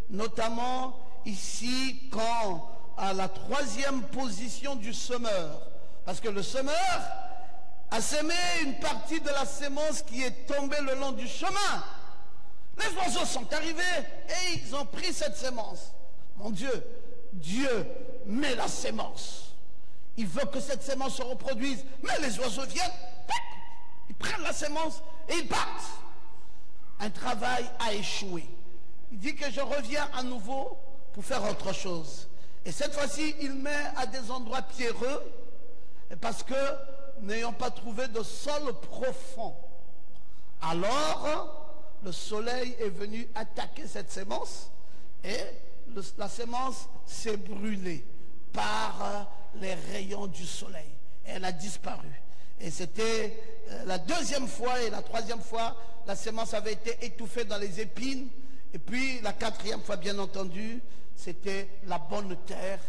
notamment ici quand à la 3e position du semeur, parce que le semeur a semé une partie de la sémence qui est tombée le long du chemin. Les oiseaux sont arrivés et ils ont pris cette sémence. Mon Dieu, Dieu met la sémence. Il veut que cette sémence se reproduise, mais les oiseaux viennent, ils prennent la sémence et ils partent. Un travail a échoué. Il dit que je reviens à nouveau pour faire autre chose. Et cette fois-ci, il met à des endroits pierreux, parce que n'ayant pas trouvé de sol profond, alors le soleil est venu attaquer cette sémence, et la sémence s'est brûlée par les rayons du soleil. Et elle a disparu. Et c'était la 2e fois et la 3e fois, la sémence avait été étouffée dans les épines. Et puis la 4e fois, bien entendu, c'était la bonne terre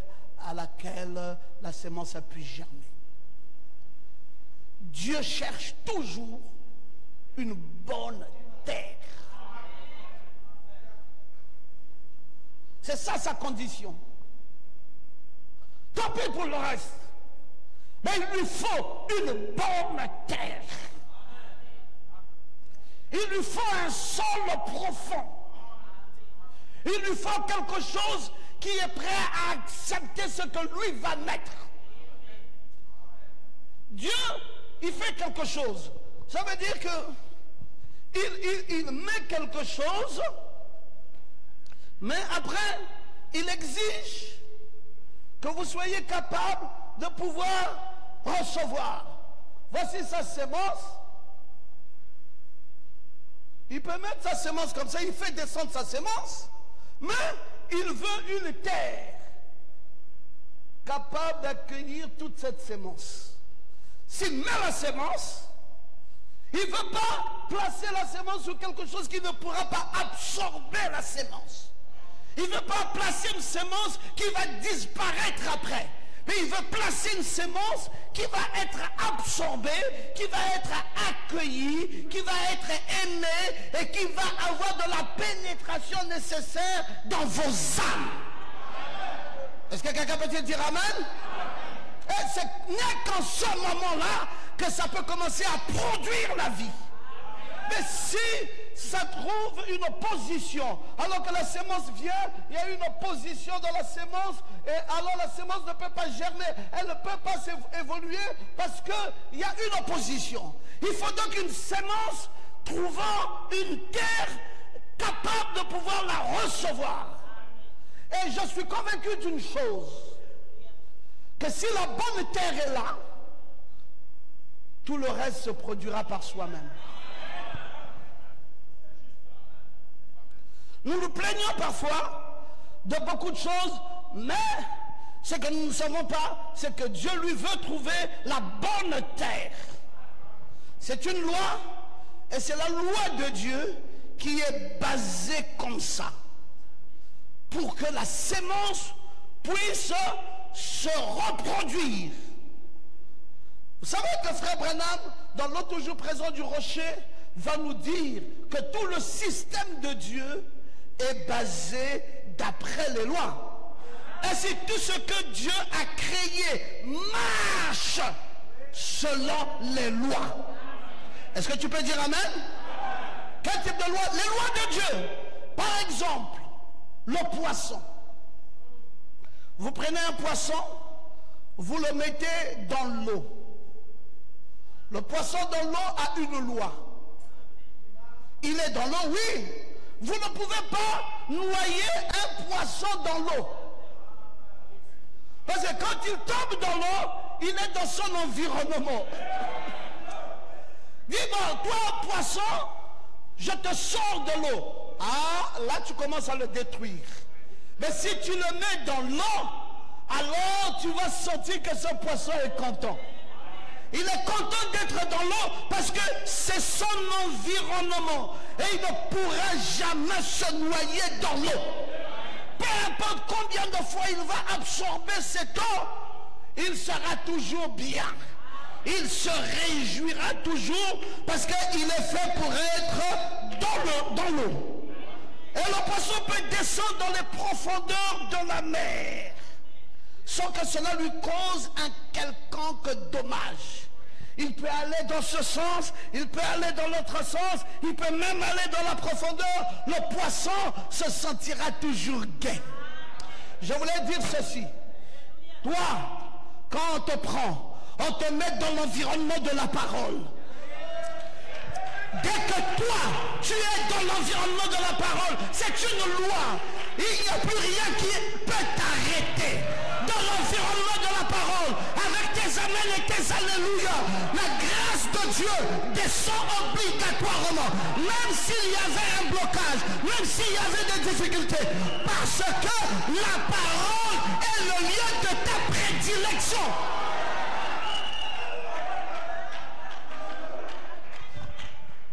à laquelle la sémence a pu germer. Dieu cherche toujours une bonne terre. C'est ça sa condition. Tant pis pour le reste. Mais il lui faut une bonne terre. Il lui faut un sol profond. Il lui faut quelque chose qui est prêt à accepter ce que lui va mettre. Dieu, il fait quelque chose. Ça veut dire que il met quelque chose, mais après, il exige que vous soyez capable de pouvoir recevoir. Voici sa sémence. Il peut mettre sa sémence comme ça, il fait descendre sa sémence, mais il veut une terre capable d'accueillir toute cette sémence. S'il met la sémence, il ne veut pas placer la sémence sur quelque chose qui ne pourra pas absorber la sémence. Il ne veut pas placer une sémence qui va disparaître après. Mais il veut placer une sémence qui va être absorbée, qui va être accueillie, qui va être aimée et qui va avoir de la pénétration nécessaire dans vos âmes. Est-ce que quelqu'un peut dire amen? Et ce n'est qu'en ce moment-là que ça peut commencer à produire la vie. Mais si ça trouve une opposition, alors que la sémence vient, il y a une opposition dans la sémence, et alors la sémence ne peut pas germer, elle ne peut pas évoluer parce qu'il y a une opposition. Il faut donc une sémence trouvant une terre capable de pouvoir la recevoir. Et je suis convaincu d'une chose, que si la bonne terre est là, tout le reste se produira par soi-même. Nous nous plaignons parfois de beaucoup de choses, mais ce que nous ne savons pas, c'est que Dieu lui veut trouver la bonne terre. C'est une loi, et c'est la loi de Dieu qui est basée comme ça, pour que la sémence puisse se reproduire. Vous savez que Frère Branham, dans l'autre jour présent du rocher, va nous dire que tout le système de Dieu est basé d'après les lois. Et c'est tout ce que Dieu a créé marche selon les lois. Est-ce que tu peux dire amen? Quel type de loi? Les lois de Dieu. Par exemple, le poisson. Vous prenez un poisson, vous le mettez dans l'eau. Le poisson dans l'eau a une loi. Il est dans l'eau, oui. Vous ne pouvez pas noyer un poisson dans l'eau. Parce que quand il tombe dans l'eau, il est dans son environnement. Dis-moi, toi, poisson, je te sors de l'eau. Ah, là, tu commences à le détruire. Mais si tu le mets dans l'eau, alors tu vas sentir que ce poisson est content. Il est content d'être dans l'eau parce que c'est son environnement. Et il ne pourra jamais se noyer dans l'eau. Peu importe combien de fois il va absorber cette eau, il sera toujours bien. Il se réjouira toujours parce qu'il est fait pour être dans l'eau. Et le poisson peut descendre dans les profondeurs de la mer sans que cela lui cause un quelconque dommage. Il peut aller dans ce sens, il peut aller dans l'autre sens, il peut même aller dans la profondeur. Le poisson se sentira toujours gai. Je voulais dire ceci. Toi, quand on te prend, on te met dans l'environnement de la parole. Dès que toi, tu es dans l'environnement de la parole, c'est une loi. Il n'y a plus rien qui peut t'arrêter. Dans l'environnement de la parole, avec tes amens et tes alléluia, la grâce de Dieu descend obligatoirement. Même s'il y avait un blocage, même s'il y avait des difficultés. Parce que la parole est le lieu de ta prédilection.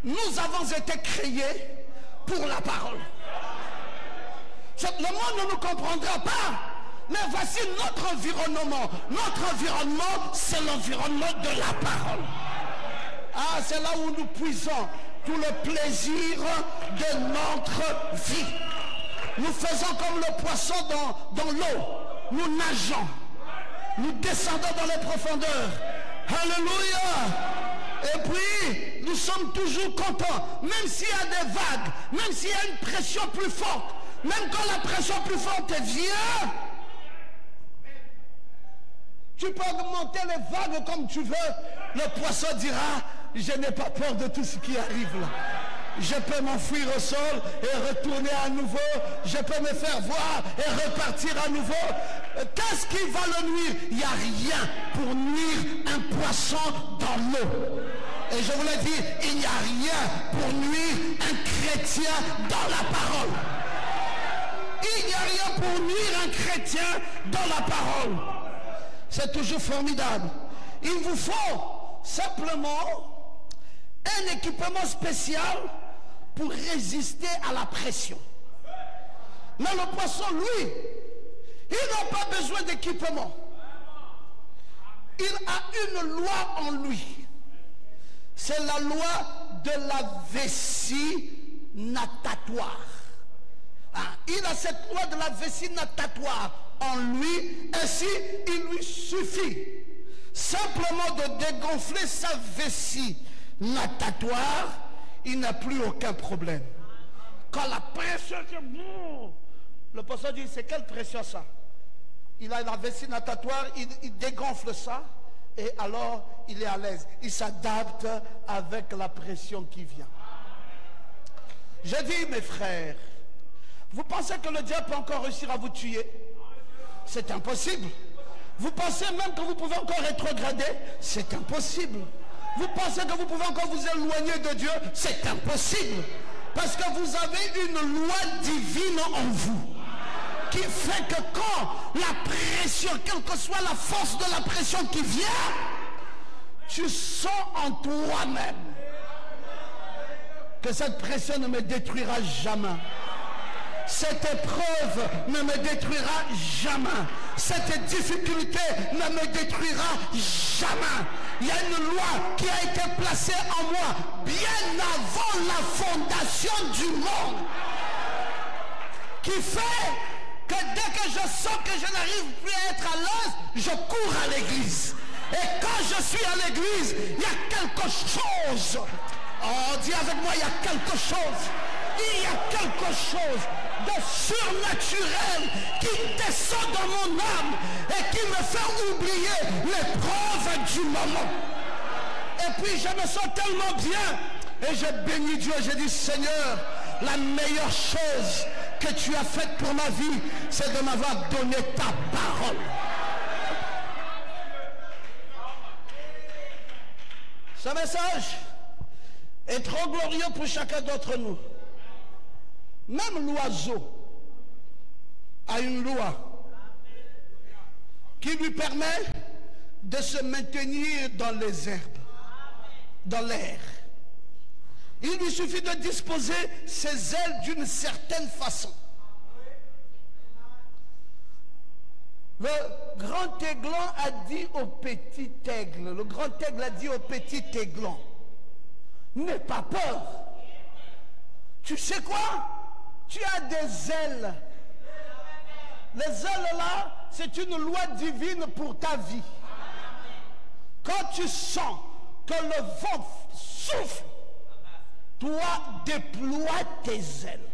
Nous avons été créés pour la parole. Le monde ne nous comprendra pas. Mais voici notre environnement. Notre environnement, c'est l'environnement de la parole. Ah, c'est là où nous puisons tout le plaisir de notre vie. Nous faisons comme le poisson dans l'eau. Nous nageons. Nous descendons dans les profondeurs. Alléluia. Et puis, nous sommes toujours contents. Même s'il y a des vagues, même s'il y a une pression plus forte, même quand la pression plus forte vient, tu peux augmenter les vagues comme tu veux. Le poisson dira, je n'ai pas peur de tout ce qui arrive là. Je peux m'enfuir au sol et retourner à nouveau. Je peux me faire voir et repartir à nouveau. Qu'est-ce qui va le nuire? Il n'y a rien pour nuire un poisson dans l'eau. Et je vous l'ai dit, il n'y a rien pour nuire un chrétien dans la parole. Il n'y a rien pour nuire un chrétien dans la parole. C'est toujours formidable. Il vous faut simplement un équipement spécial pour résister à la pression. Mais le poisson, lui, il n'a pas besoin d'équipement. Il a une loi en lui. C'est la loi de la vessie natatoire. Il a cette loi de la vessie natatoire en lui. Ainsi, il lui suffit simplement de dégonfler sa vessie natatoire. Il n'a plus aucun problème. Quand la pression, le pasteur dit, c'est quelle pression ça? Il a la vessie natatoire, il dégonfle ça, et alors il est à l'aise. Il s'adapte avec la pression qui vient. Je dis, mes frères, vous pensez que le diable peut encore réussir à vous tuer? C'est impossible. Vous pensez même que vous pouvez encore rétrograder? C'est impossible. Vous pensez que vous pouvez encore vous éloigner de Dieu? C'est impossible. Parce que vous avez une loi divine en vous qui fait que quand la pression, quelle que soit la force de la pression qui vient, tu sens en toi-même que cette pression ne me détruira jamais. Cette épreuve ne me détruira jamais. Cette difficulté ne me détruira jamais. Il y a une loi qui a été placée en moi bien avant la fondation du monde, qui fait que dès que je sens que je n'arrive plus à être à l'aise, je cours à l'église. Et quand je suis à l'église, il y a quelque chose. Oh, dis avec moi, il y a quelque chose. Il y a quelque chose de surnaturel qui descend dans mon âme et qui me fait oublier l'épreuve du moment. Et puis je me sens tellement bien et je bénis Dieu. Je dis, Seigneur, la meilleure chose que tu as faite pour ma vie, c'est de m'avoir donné ta parole. Ce message est trop glorieux pour chacun d'entre nous. Même l'oiseau a une loi qui lui permet de se maintenir dans les herbes, dans l'air. Il lui suffit de disposer ses ailes d'une certaine façon. Le grand aiglon a dit au petit aigle, le grand aigle a dit au petit aiglon, n'aie pas peur. Tu sais quoi? Tu as des ailes. Les ailes là, c'est une loi divine pour ta vie. Quand tu sens que le vent souffle, toi déploie tes ailes.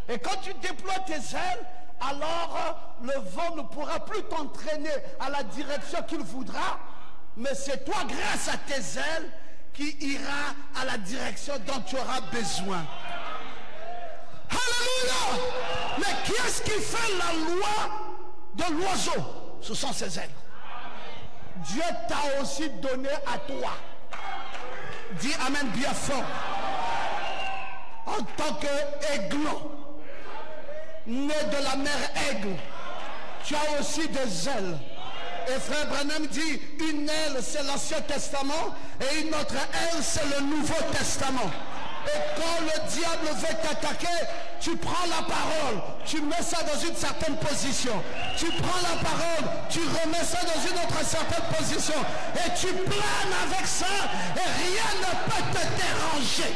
Et quand tu déploies tes ailes, alors le vent ne pourra plus t'entraîner à la direction qu'il voudra, mais c'est toi, grâce à tes ailes, qui ira à la direction dont tu auras besoin. Alléluia! Mais qui est-ce qui fait la loi de l'oiseau? Ce sont ses ailes. Dieu t'a aussi donné à toi. Dis amen bien fort. En tant qu'aiglon, né de la mère aigle, tu as aussi des ailes. Et frère Branham dit, une aile c'est l'Ancien Testament et une autre aile c'est le Nouveau Testament. Et quand le diable veut t'attaquer, tu prends la parole, tu mets ça dans une certaine position. Tu prends la parole, tu remets ça dans une autre certaine position. Et tu planes avec ça et rien ne peut te déranger.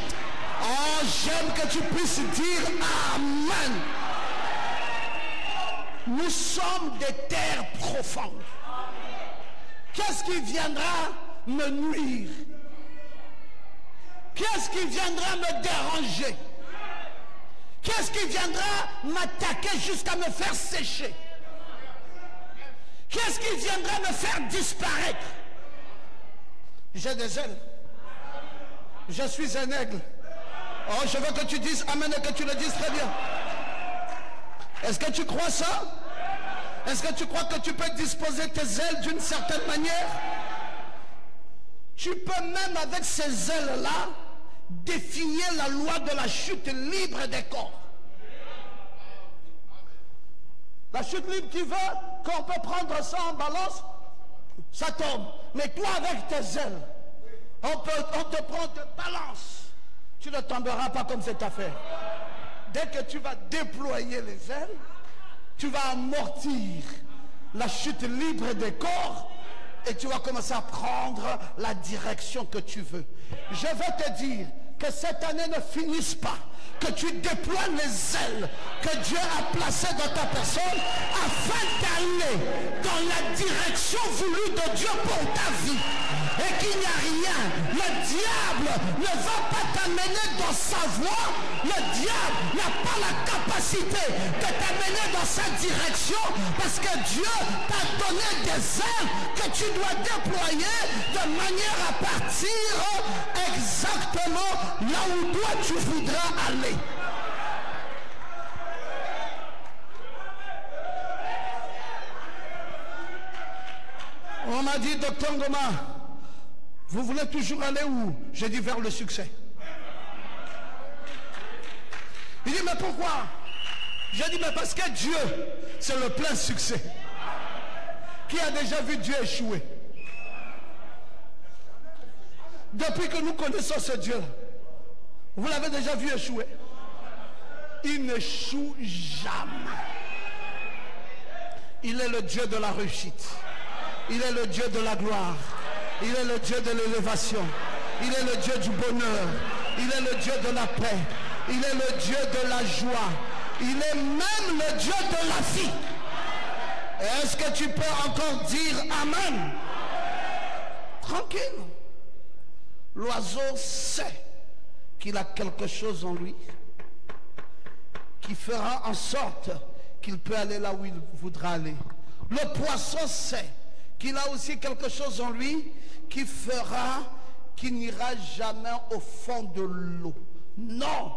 Oh, j'aime que tu puisses dire Amen. Nous sommes des terres profondes. Qu'est-ce qui viendra me nuire? Qu'est-ce qui viendra me déranger? Qu'est-ce qui viendra m'attaquer jusqu'à me faire sécher? Qu'est-ce qui viendra me faire disparaître? J'ai des ailes. Je suis un aigle. Oh, je veux que tu dises Amen et que tu le dises très bien. Est-ce que tu crois ça? Est-ce que tu crois que tu peux disposer tes ailes d'une certaine manière? Tu peux même avec ces ailes-là définir la loi de la chute libre des corps. La chute libre qui veut qu'on peut prendre ça en balance, ça tombe. Mais toi avec tes ailes, on te prend de balance. Tu ne tomberas pas comme cette affaire. dès que tu vas déployer les ailes, tu vas amortir la chute libre des corps et tu vas commencer à prendre la direction que tu veux. Je veux te dire que cette année ne finisse pas, que tu déploies les ailes que Dieu a placées dans ta personne afin d'aller dans la direction voulue de Dieu pour ta vie. Et qu'il n'y a rien. Le diable ne va pas t'amener dans sa voie. Le diable n'a pas la capacité de t'amener dans sa direction parce que Dieu t'a donné des ailes que tu dois déployer de manière à partir exactement là où toi tu voudras aller. On m'a dit, docteur Ngoma, vous voulez toujours aller où? J'ai dit vers le succès. Il dit, mais pourquoi? J'ai dit, mais parce que Dieu, c'est le plein succès. Qui a déjà vu Dieu échouer? Depuis que nous connaissons ce Dieu-là, vous l'avez déjà vu échouer? Il n'échoue jamais. Il est le Dieu de la réussite. Il est le Dieu de la gloire. Il est le Dieu de l'élévation. Il est le Dieu du bonheur. Il est le Dieu de la paix. Il est le Dieu de la joie. Il est même le Dieu de la vie. Est-ce que tu peux encore dire Amen? Tranquille. L'oiseau sait qu'il a quelque chose en lui qui fera en sorte qu'il peut aller là où il voudra aller. Le poisson sait qu'il a aussi quelque chose en lui qui fera qu'il n'ira jamais au fond de l'eau. Non,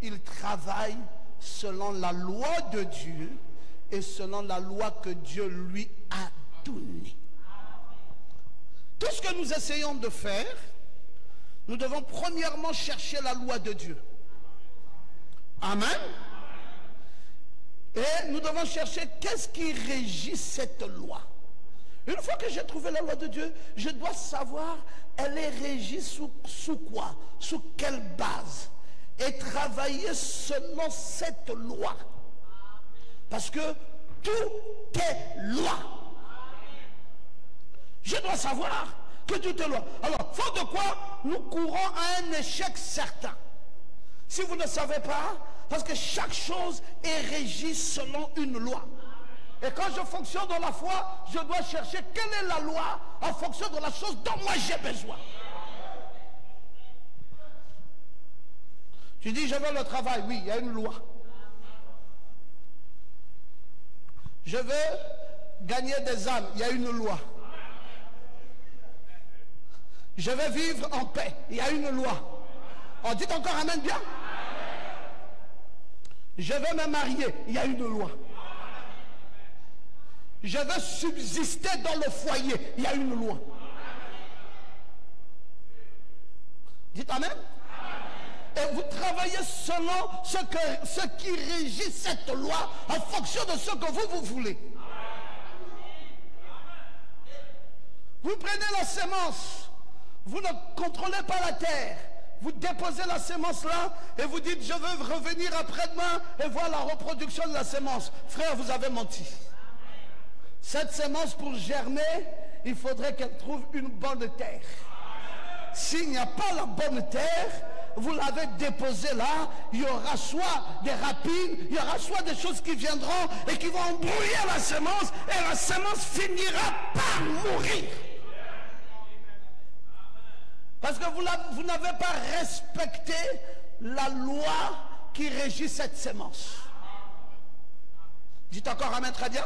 il travaille selon la loi de Dieu et selon la loi que Dieu lui a donnée. Tout ce que nous essayons de faire, nous devons premièrement chercher la loi de Dieu. Amen. Et nous devons chercher qu'est-ce qui régit cette loi. Une fois que j'ai trouvé la loi de Dieu, je dois savoir elle est régie sous quoi, sous quelle base, et travailler selon cette loi. Parce que tout est loi. Je dois savoir que tout est loi. Alors, faute de quoi, nous courons à un échec certain. Si vous ne savez pas, parce que chaque chose est régie selon une loi. Et quand je fonctionne dans la foi, je dois chercher quelle est la loi en fonction de la chose dont moi j'ai besoin. Tu dis, je veux le travail. Oui, il y a une loi. Je veux gagner des âmes. Il y a une loi. Je veux vivre en paix. Il y a une loi. On dit encore amen bien. Je veux me marier. Il y a une loi. Je veux subsister dans le foyer. Il y a une loi. Dites amen. Et vous travaillez selon ce qui régit cette loi en fonction de ce que vous voulez. Vous prenez la sémence. Vous ne contrôlez pas la terre. Vous déposez la sémence là et vous dites je veux revenir après-demain et voir la reproduction de la sémence. Frère, vous avez menti. Cette sémence pour germer, il faudrait qu'elle trouve une bonne terre. S'il n'y a pas la bonne terre, vous l'avez déposée là, il y aura soit des rapines, il y aura soit des choses qui viendront et qui vont embrouiller la sémence et la sémence finira par mourir. Parce que vous n'avez pas respecté la loi qui régit cette sémence. Dites encore amen très bien.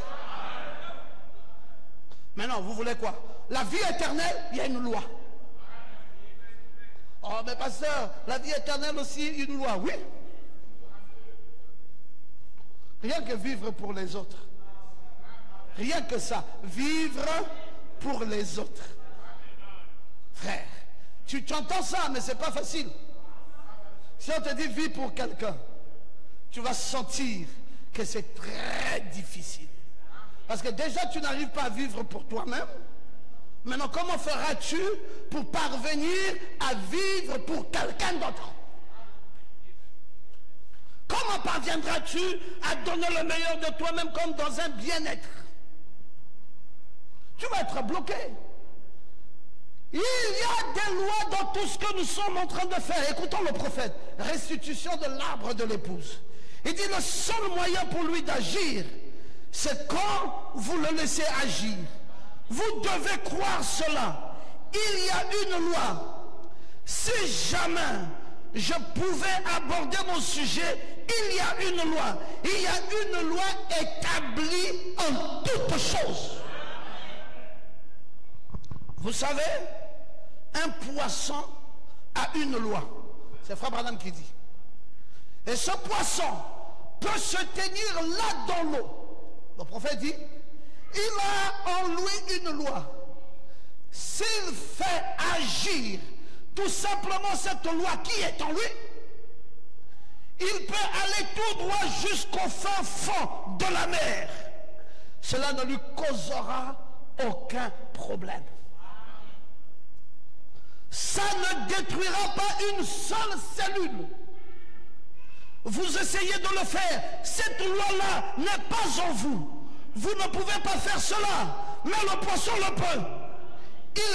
Maintenant, vous voulez quoi? La vie éternelle, il y a une loi. Oh, mais pasteur, la vie éternelle aussi, une loi. Oui. Rien que vivre pour les autres. Rien que ça. Vivre pour les autres. Frère, tu entends ça, mais c'est pas facile. Si on te dit vis pour quelqu'un, tu vas sentir que c'est très difficile. Parce que déjà, tu n'arrives pas à vivre pour toi-même. Maintenant, comment feras-tu pour parvenir à vivre pour quelqu'un d'autre? Comment Comment parviendras-tu à donner le meilleur de toi-même comme dans un bien-être? Tu vas être bloqué. Il y a des lois dans tout ce que nous sommes en train de faire. Écoutons le prophète. Restitution de l'arbre de l'épouse. Il dit le seul moyen pour lui d'agir, c'est quand vous le laissez agir. Vous devez croire cela. Il y a une loi. Si jamais je pouvais aborder mon sujet, il y a une loi. Il y a une loi établie en toutes choses. Vous savez, un poisson a une loi. C'est Frère Branham qui dit. Et ce poisson peut se tenir là dans l'eau. Le prophète dit, il a en lui une loi. S'il fait agir tout simplement cette loi qui est en lui, il peut aller tout droit jusqu'au fin fond de la mer. Cela ne lui causera aucun problème. Ça ne détruira pas une seule cellule. Vous essayez de le faire. Cette loi-là n'est pas en vous. Vous ne pouvez pas faire cela. Mais le poisson le peut.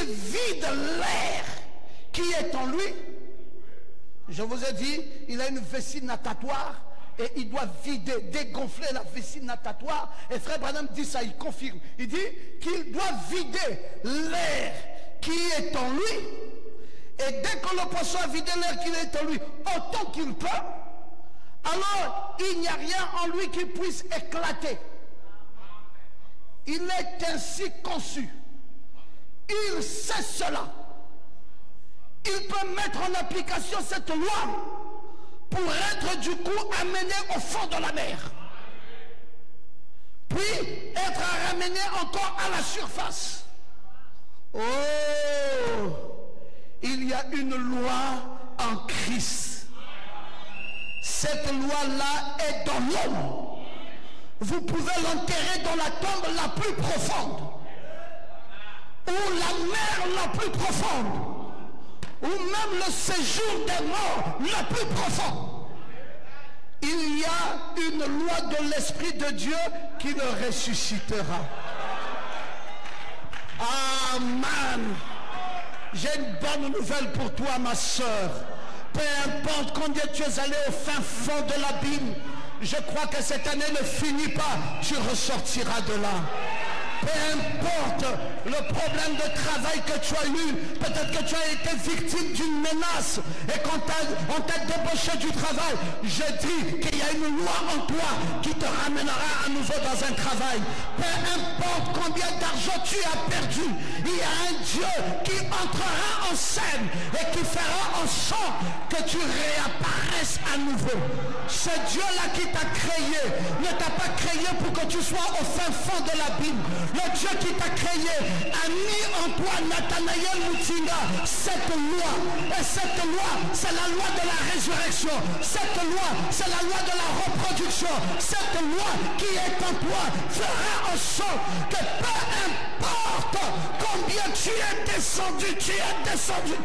Il vide l'air qui est en lui. Je vous ai dit, il a une vessie natatoire et il doit vider, dégonfler la vessie natatoire. Et Frère Branham dit ça, il confirme. Il dit qu'il doit vider l'air qui est en lui. Et dès que le poisson a vidé l'air qui est en lui, autant qu'il peut, alors il n'y a rien en lui qui puisse éclater. Il est ainsi conçu. Il sait cela. Il peut mettre en application cette loi pour être du coup amené au fond de la mer. Puis être ramené encore à la surface. Oh! Il y a une loi en Christ. Cette loi-là est dans l'homme. Vous pouvez l'enterrer dans la tombe la plus profonde, ou la mer la plus profonde, ou même le séjour des morts le plus profond. Il y a une loi de l'Esprit de Dieu qui le ressuscitera. Amen. J'ai une bonne nouvelle pour toi, ma soeur. Peu importe combien tu es allé au fin fond de l'abîme, je crois que cette année ne finit pas. Tu ressortiras de là. Peu importe le problème de travail que tu as eu, peut-être que tu as été victime d'une menace et qu'on t'a débauché du travail, je dis qu'il y a une loi en toi qui te ramènera à nouveau dans un travail. Peu importe combien d'argent tu as perdu, il y a un Dieu qui entrera en scène et qui fera en sorte que tu réapparaisses à nouveau. Ce Dieu-là qui t'a créé ne t'a pas créé pour que tu sois au fin fond de l'abîme. Le Dieu qui t'a créé a mis en toi, Nathanaël Mutinga, cette loi. Et cette loi, c'est la loi de la résurrection. Cette loi, c'est la loi de la reproduction. Cette loi qui est en toi fera en sorte que peu importe combien tu es descendu, tu es descendu.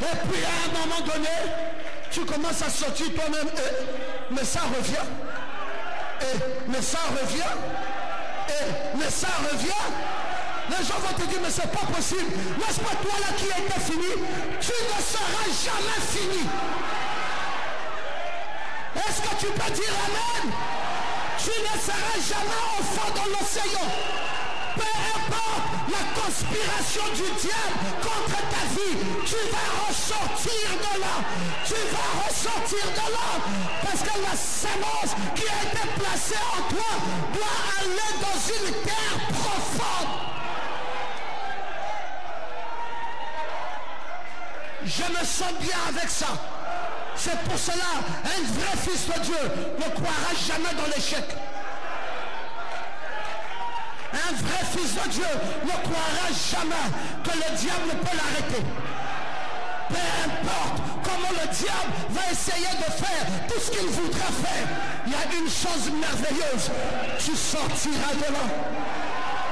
Et puis à un moment donné, tu commences à sortir toi-même, mais ça revient. Mais ça revient. Mais ça revient. Les gens vont te dire, mais c'est pas possible. N'est-ce pas toi là qui était fini? Tu ne seras jamais fini. Est-ce que tu peux dire amen? Tu ne seras jamais au fond de l'océan. Peu importe la conspiration du diable contre ta vie, tu vas ressortir de là. Tu vas ressortir de là. Parce que la sémence qui a été placée en toi doit aller dans une terre profonde. Je me sens bien avec ça. C'est pour cela, un vrai fils de Dieu ne croira jamais dans l'échec. Un vrai fils de Dieu ne croira jamais que le diable peut l'arrêter. Peu importe comment le diable va essayer de faire tout ce qu'il voudra faire, il y a une chose merveilleuse. Tu sortiras de là.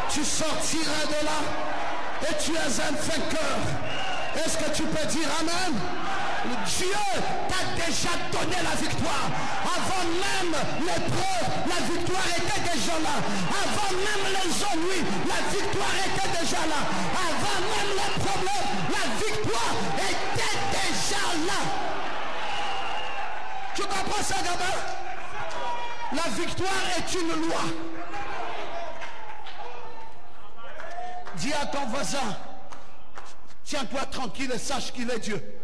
Tu sortiras de là. Et tu es un vainqueur. Est-ce que tu peux dire amen? Dieu t'a déjà donné la victoire. Avant même l'épreuve, la victoire était déjà là. Avant même les ennuis, la victoire était déjà là. Avant même les problèmes, la victoire était déjà là. Tu comprends ça, gamin? La victoire est une loi. Dis à ton voisin, tiens-toi tranquille et sache qu'il est Dieu.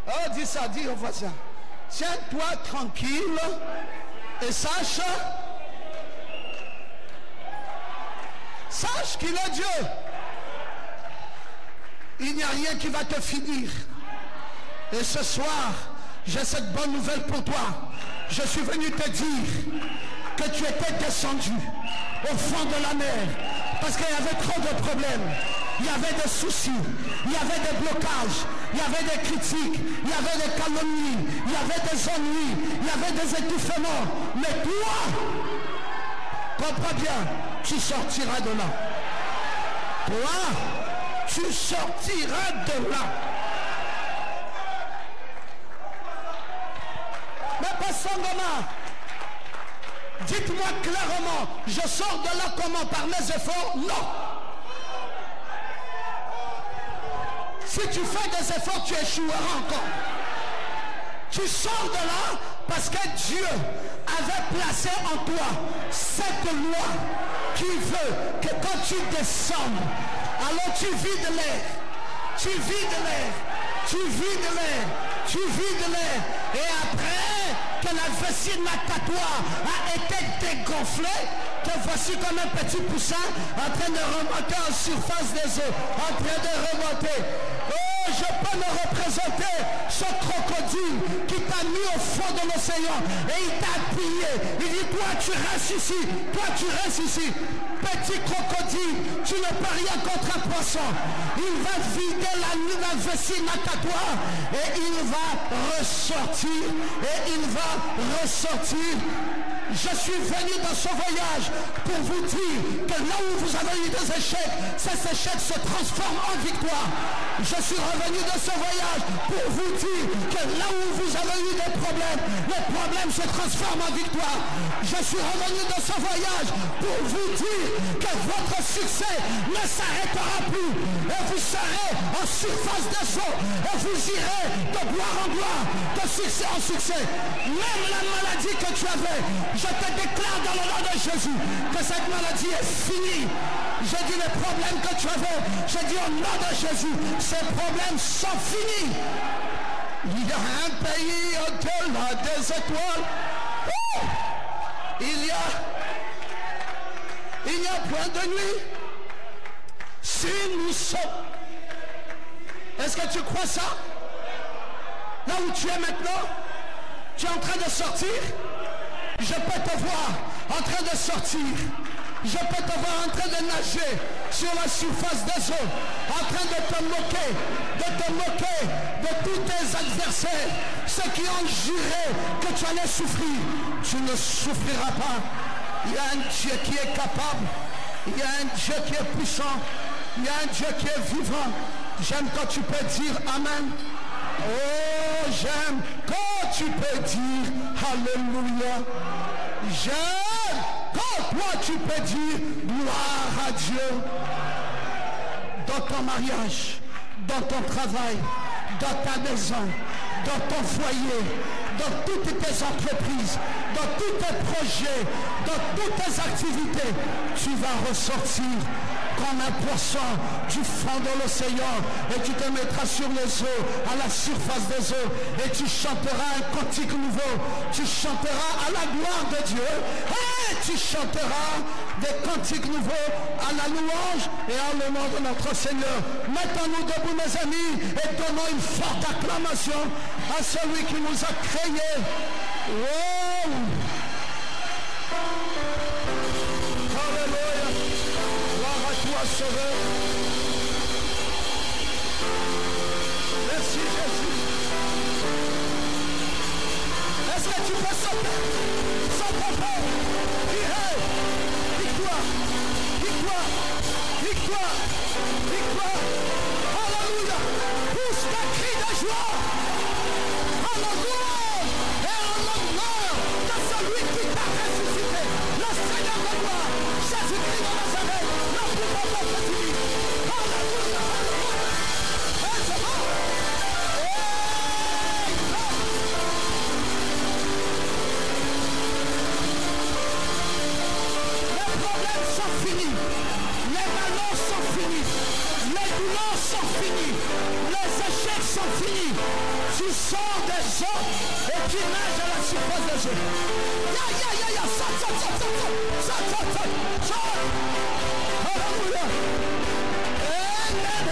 Oh, dis ça, dis au voisin. Tiens-toi tranquille et sache qu'il est Dieu. Il n'y a rien qui va te finir. Et ce soir, j'ai cette bonne nouvelle pour toi. Je suis venu te dire que tu étais descendu au fond de la mer parce qu'il y avait trop de problèmes. Il y avait des soucis, il y avait des blocages, il y avait des critiques, il y avait des calomnies, il y avait des ennuis, il y avait des étouffements. Mais toi, comprends bien, tu sortiras de là. Toi, tu sortiras de là. Mais pas Sangoma, dites-moi clairement, je sors de là comment? Par mes efforts? Non. Si tu fais des efforts, tu échoueras encore. Tu sors de là parce que Dieu avait placé en toi cette loi qui veut que quand tu descends, alors tu vides l'air. Tu vides l'air. Tu vides l'air. Tu vides l'air. Et après que la vessie natatoire a été dégonflée, te voici comme un petit poussin en train de remonter en surface des eaux. En train de remonter. Oh, je peux me représenter ce crocodile qui t'a mis au fond de l'océan et il t'a appuyé. Il dit, toi tu restes ici, toi tu restes ici. Petit crocodile, tu ne peux rien contre un poisson. Il va vider la vessie natatoire et il va ressortir. Et il va ressortir. Je suis venu dans ce voyage pour vous dire que là où vous avez eu des échecs, ces échecs se transforment en victoire. Je suis revenu dans ce voyage pour vous dire que là où vous avez eu des problèmes, les problèmes se transforment en victoire. Je suis revenu dans ce voyage pour vous dire que votre succès ne s'arrêtera plus. Et vous serez en surface des eaux. Et vous irez de gloire en gloire, de succès en succès. Même la maladie que tu avais, je te déclare dans le nom de Jésus que cette maladie est finie. J'ai dit les problèmes que tu avais, j'ai dit au nom de Jésus, ces problèmes sont finis. Il y a un pays au-delà des étoiles. Il y a point de nuit. Si nous sommes. Est-ce que tu crois ça? Là où tu es maintenant, tu es en train de sortir. Je peux te voir en train de sortir. Je peux te voir en train de nager sur la surface des eaux, en train de te moquer de tous tes adversaires, ceux qui ont juré que tu allais souffrir. Tu ne souffriras pas. Il y a un Dieu qui est capable, il y a un Dieu qui est puissant, il y a un Dieu qui est vivant. J'aime quand tu peux dire Amen. Oh, j'aime quand tu peux dire Alléluia. J'aime quand toi tu peux dire gloire à Dieu. Dans ton mariage, dans ton travail, dans ta maison, dans ton foyer, dans toutes tes entreprises, dans tous tes projets, dans toutes tes activités, tu vas ressortir comme un poisson du fond de l'océan et tu te mettras sur les eaux, à la surface des eaux, et tu chanteras un cantique nouveau. Tu chanteras à la gloire de Dieu et tu chanteras des cantiques nouveaux à la louange et à le nom de notre Seigneur. Mettons-nous debout, mes amis, et donnons une forte acclamation à celui qui nous a créés. Wow! Alléluia! Gloire à toi, Sauveur. Merci, Jésus. Est-ce que tu peux sauter sans comprendre? Victoire, victoire, victoire, victoire. Alléluia. joie, à la gloire et à l'honneur de celui qui t'a ressuscité, le Seigneur de gloire, Jésus-Christ de Nazareth, le plus grand de Jésus. Alléluia, les problèmes sont finis, les malheurs sont finis, les douleurs sont finies, les échecs sont finis. Tu sors des eaux et tu nages à la surface des eaux. Ya, saute. Alléluia. Amen.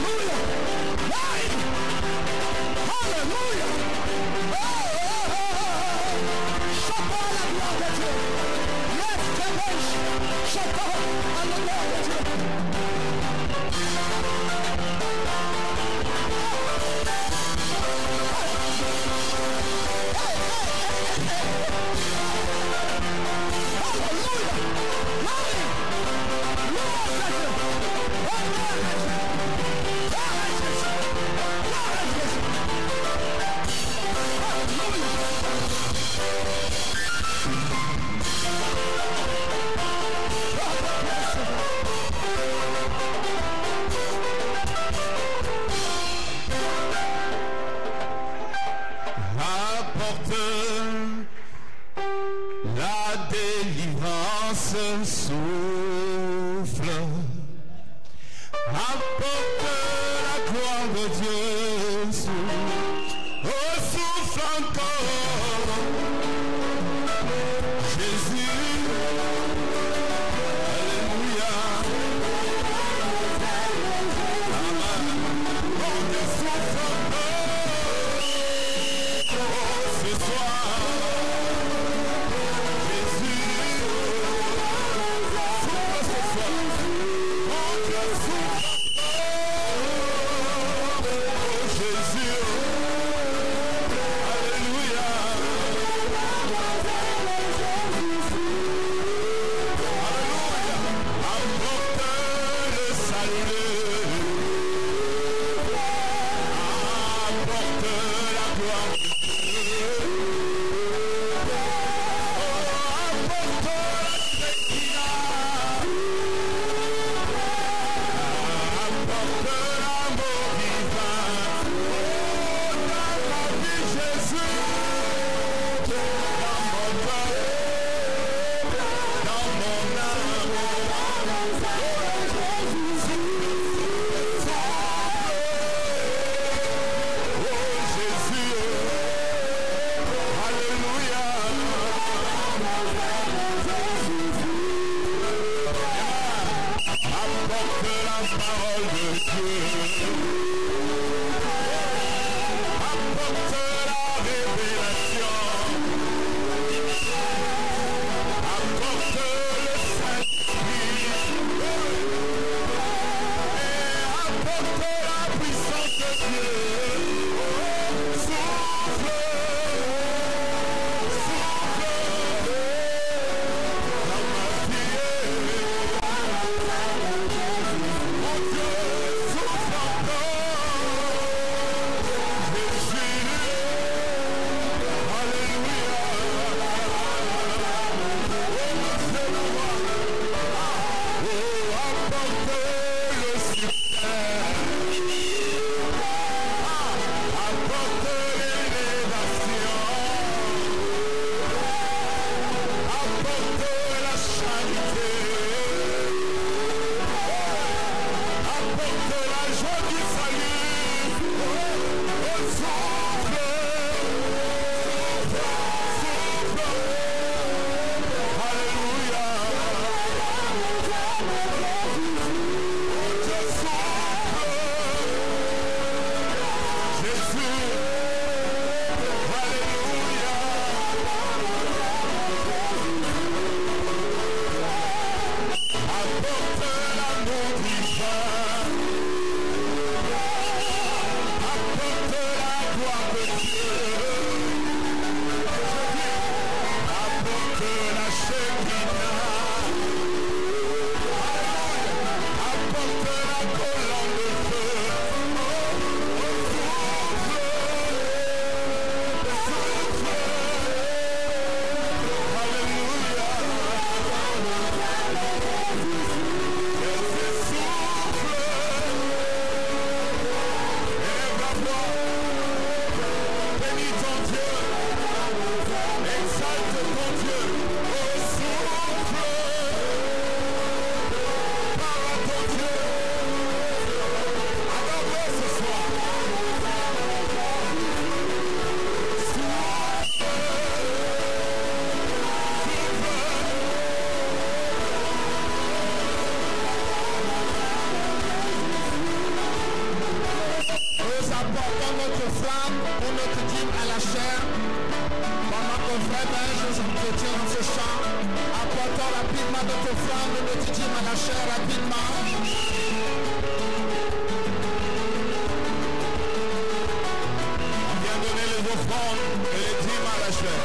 Alléluia. Alléluia. Chapeau à la gloire de Dieu. Lève tes mains. Chapeau à la gloire de Dieu. Apporte la délivrance, souffle. Apporte la gloire de Dieu, souffle. Oh, souffle encore. Jésus, alléluia. Amen. Oh, Dieu souffle encore. Oh, ce soir. Jésus, souffle ce soir. Oh, Dieu souffle. Oh, Jésus, alléluia. Alléluia. Apporte le salut. Apporte la gloire de Dieu. Oh, apporte la Shekinah. Apporte l'amour divin. Oh, dans ma vie, Jésus. Dans mon cœur. Dans mon âme. Oh, Jésus. Alléluia. Apporte la parole de Dieu. Apporte la révélation. Apporte le Saint-Esprit. Et apporte la puissance de Dieu. Oh, souffle. Dans ma vie. Mon Dieu, souffle encore. Jésus. Alléluia. Oh, apporte le succès. exalte ton Dieu. Oh, souffle. Parle à ton Dieu. Adore-le ce soir. Nous apportons notre flamme pour notre dîme à la chair. Pendant que frère Benj nous entretient dans ce chant, apportons rapidement notre flamme de notre dîme à la chair rapidement. On vient donner les offrandes et les dîmes à la chair.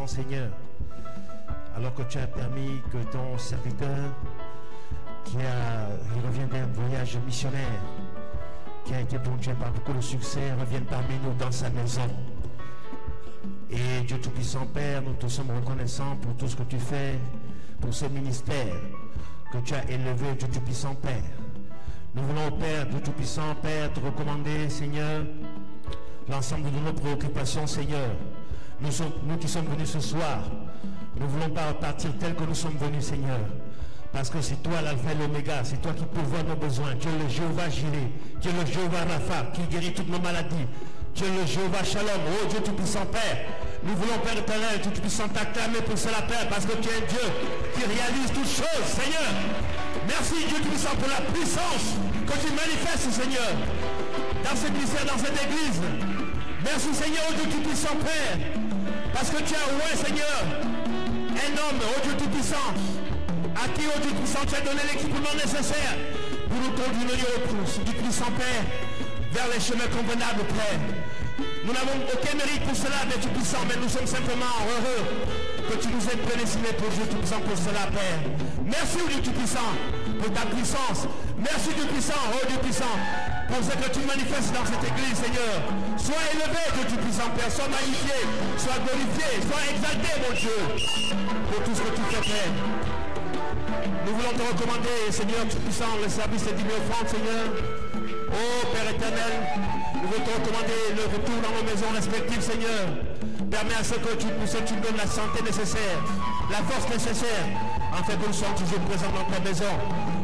Seigneur, alors que tu as permis que ton serviteur qui revient d'un voyage missionnaire, qui a été ponctué par beaucoup de succès, revienne parmi nous dans sa maison. Et Dieu Tout-Puissant Père, nous te sommes reconnaissants pour tout ce que tu fais, pour ce ministère que tu as élevé, Dieu Tout-Puissant Père. Nous voulons, Père, Dieu Tout-Puissant Père, te recommander, Seigneur, l'ensemble de nos préoccupations, Seigneur. Nous qui sommes venus ce soir, nous ne voulons pas repartir tel que nous sommes venus, Seigneur. Parce que c'est toi l'alpha et l'oméga, c'est toi qui pourvois nos besoins. Dieu le Jéhovah Jireh, Dieu le Jéhovah Rapha, qui guérit toutes nos maladies. Dieu le Jéhovah Shalom, oh Dieu Tout-Puissant Père. Nous voulons, Père éternel, Dieu Tout-Puissant, t'acclamer pour cela, Père, parce que tu es un Dieu qui réalise toutes choses, Seigneur. Merci, Dieu Tout-Puissant, pour la puissance que tu manifestes, Seigneur, dans ce ministère, dans cette église. Merci, Seigneur, oh Dieu Tout-Puissant, Père, parce que tu as oué, Seigneur, un homme, oh Dieu Tout-Puissant, à qui, oh Dieu Tout-Puissant, tu as donné l'équipement nécessaire pour nous conduire au Dieu Tout-Puissant, Père, vers les chemins convenables, Père. Nous n'avons aucun mérite pour cela, Dieu Tout-Puissant, mais nous sommes simplement heureux que tu nous aies prédestinés pour Dieu Tout-Puissant pour cela, Père. Merci, Dieu Tout-Puissant, pour ta puissance. Merci, Dieu Puissant, oh Dieu Puissant, pour ce que tu manifestes dans cette église, Seigneur. Sois élevé, Dieu Tout-Puissant, Père. Sois magnifié, sois glorifié, sois exalté, mon Dieu, pour tout ce que tu fais, Père. Nous voulons te recommander, Seigneur Tout-Puissant, le service des dîmes offrandes, Seigneur. Oh Père éternel, nous voulons te recommander le retour dans nos maisons respectives, Seigneur. Permets à ce que tu donnes la santé nécessaire, la force nécessaire, afin que nous soyons toujours présents dans ta maison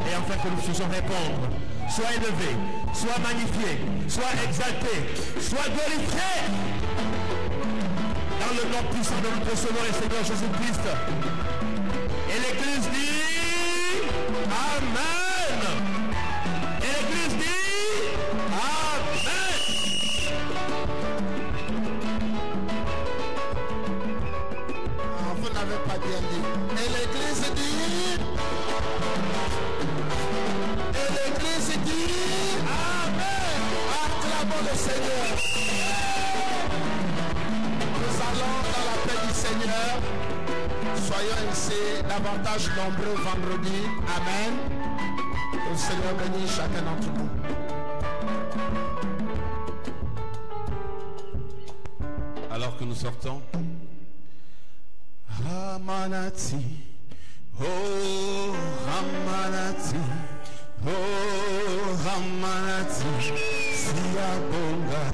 et afin que nous puissions répondre. Sois élevé, sois magnifié, sois exalté, sois glorifié. Dans le nom puissant de notre Sauveur et Seigneur Jésus-Christ. Et l'Église dit Amen. Et l'Église dit Amen. Vous n'avez pas bien dit. Et l'Église dit. Et l'Église dit Amen. Acclamons le Seigneur. Nous allons dans la paix du Seigneur. Soyons ici davantage nombreux vendredi. Amen. Que le Seigneur bénisse chacun d'entre nous. Alors que nous sortons, Ramanati, oh Ramanati, oh Ramanati, Siabonga,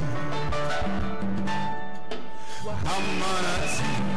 Ramanati.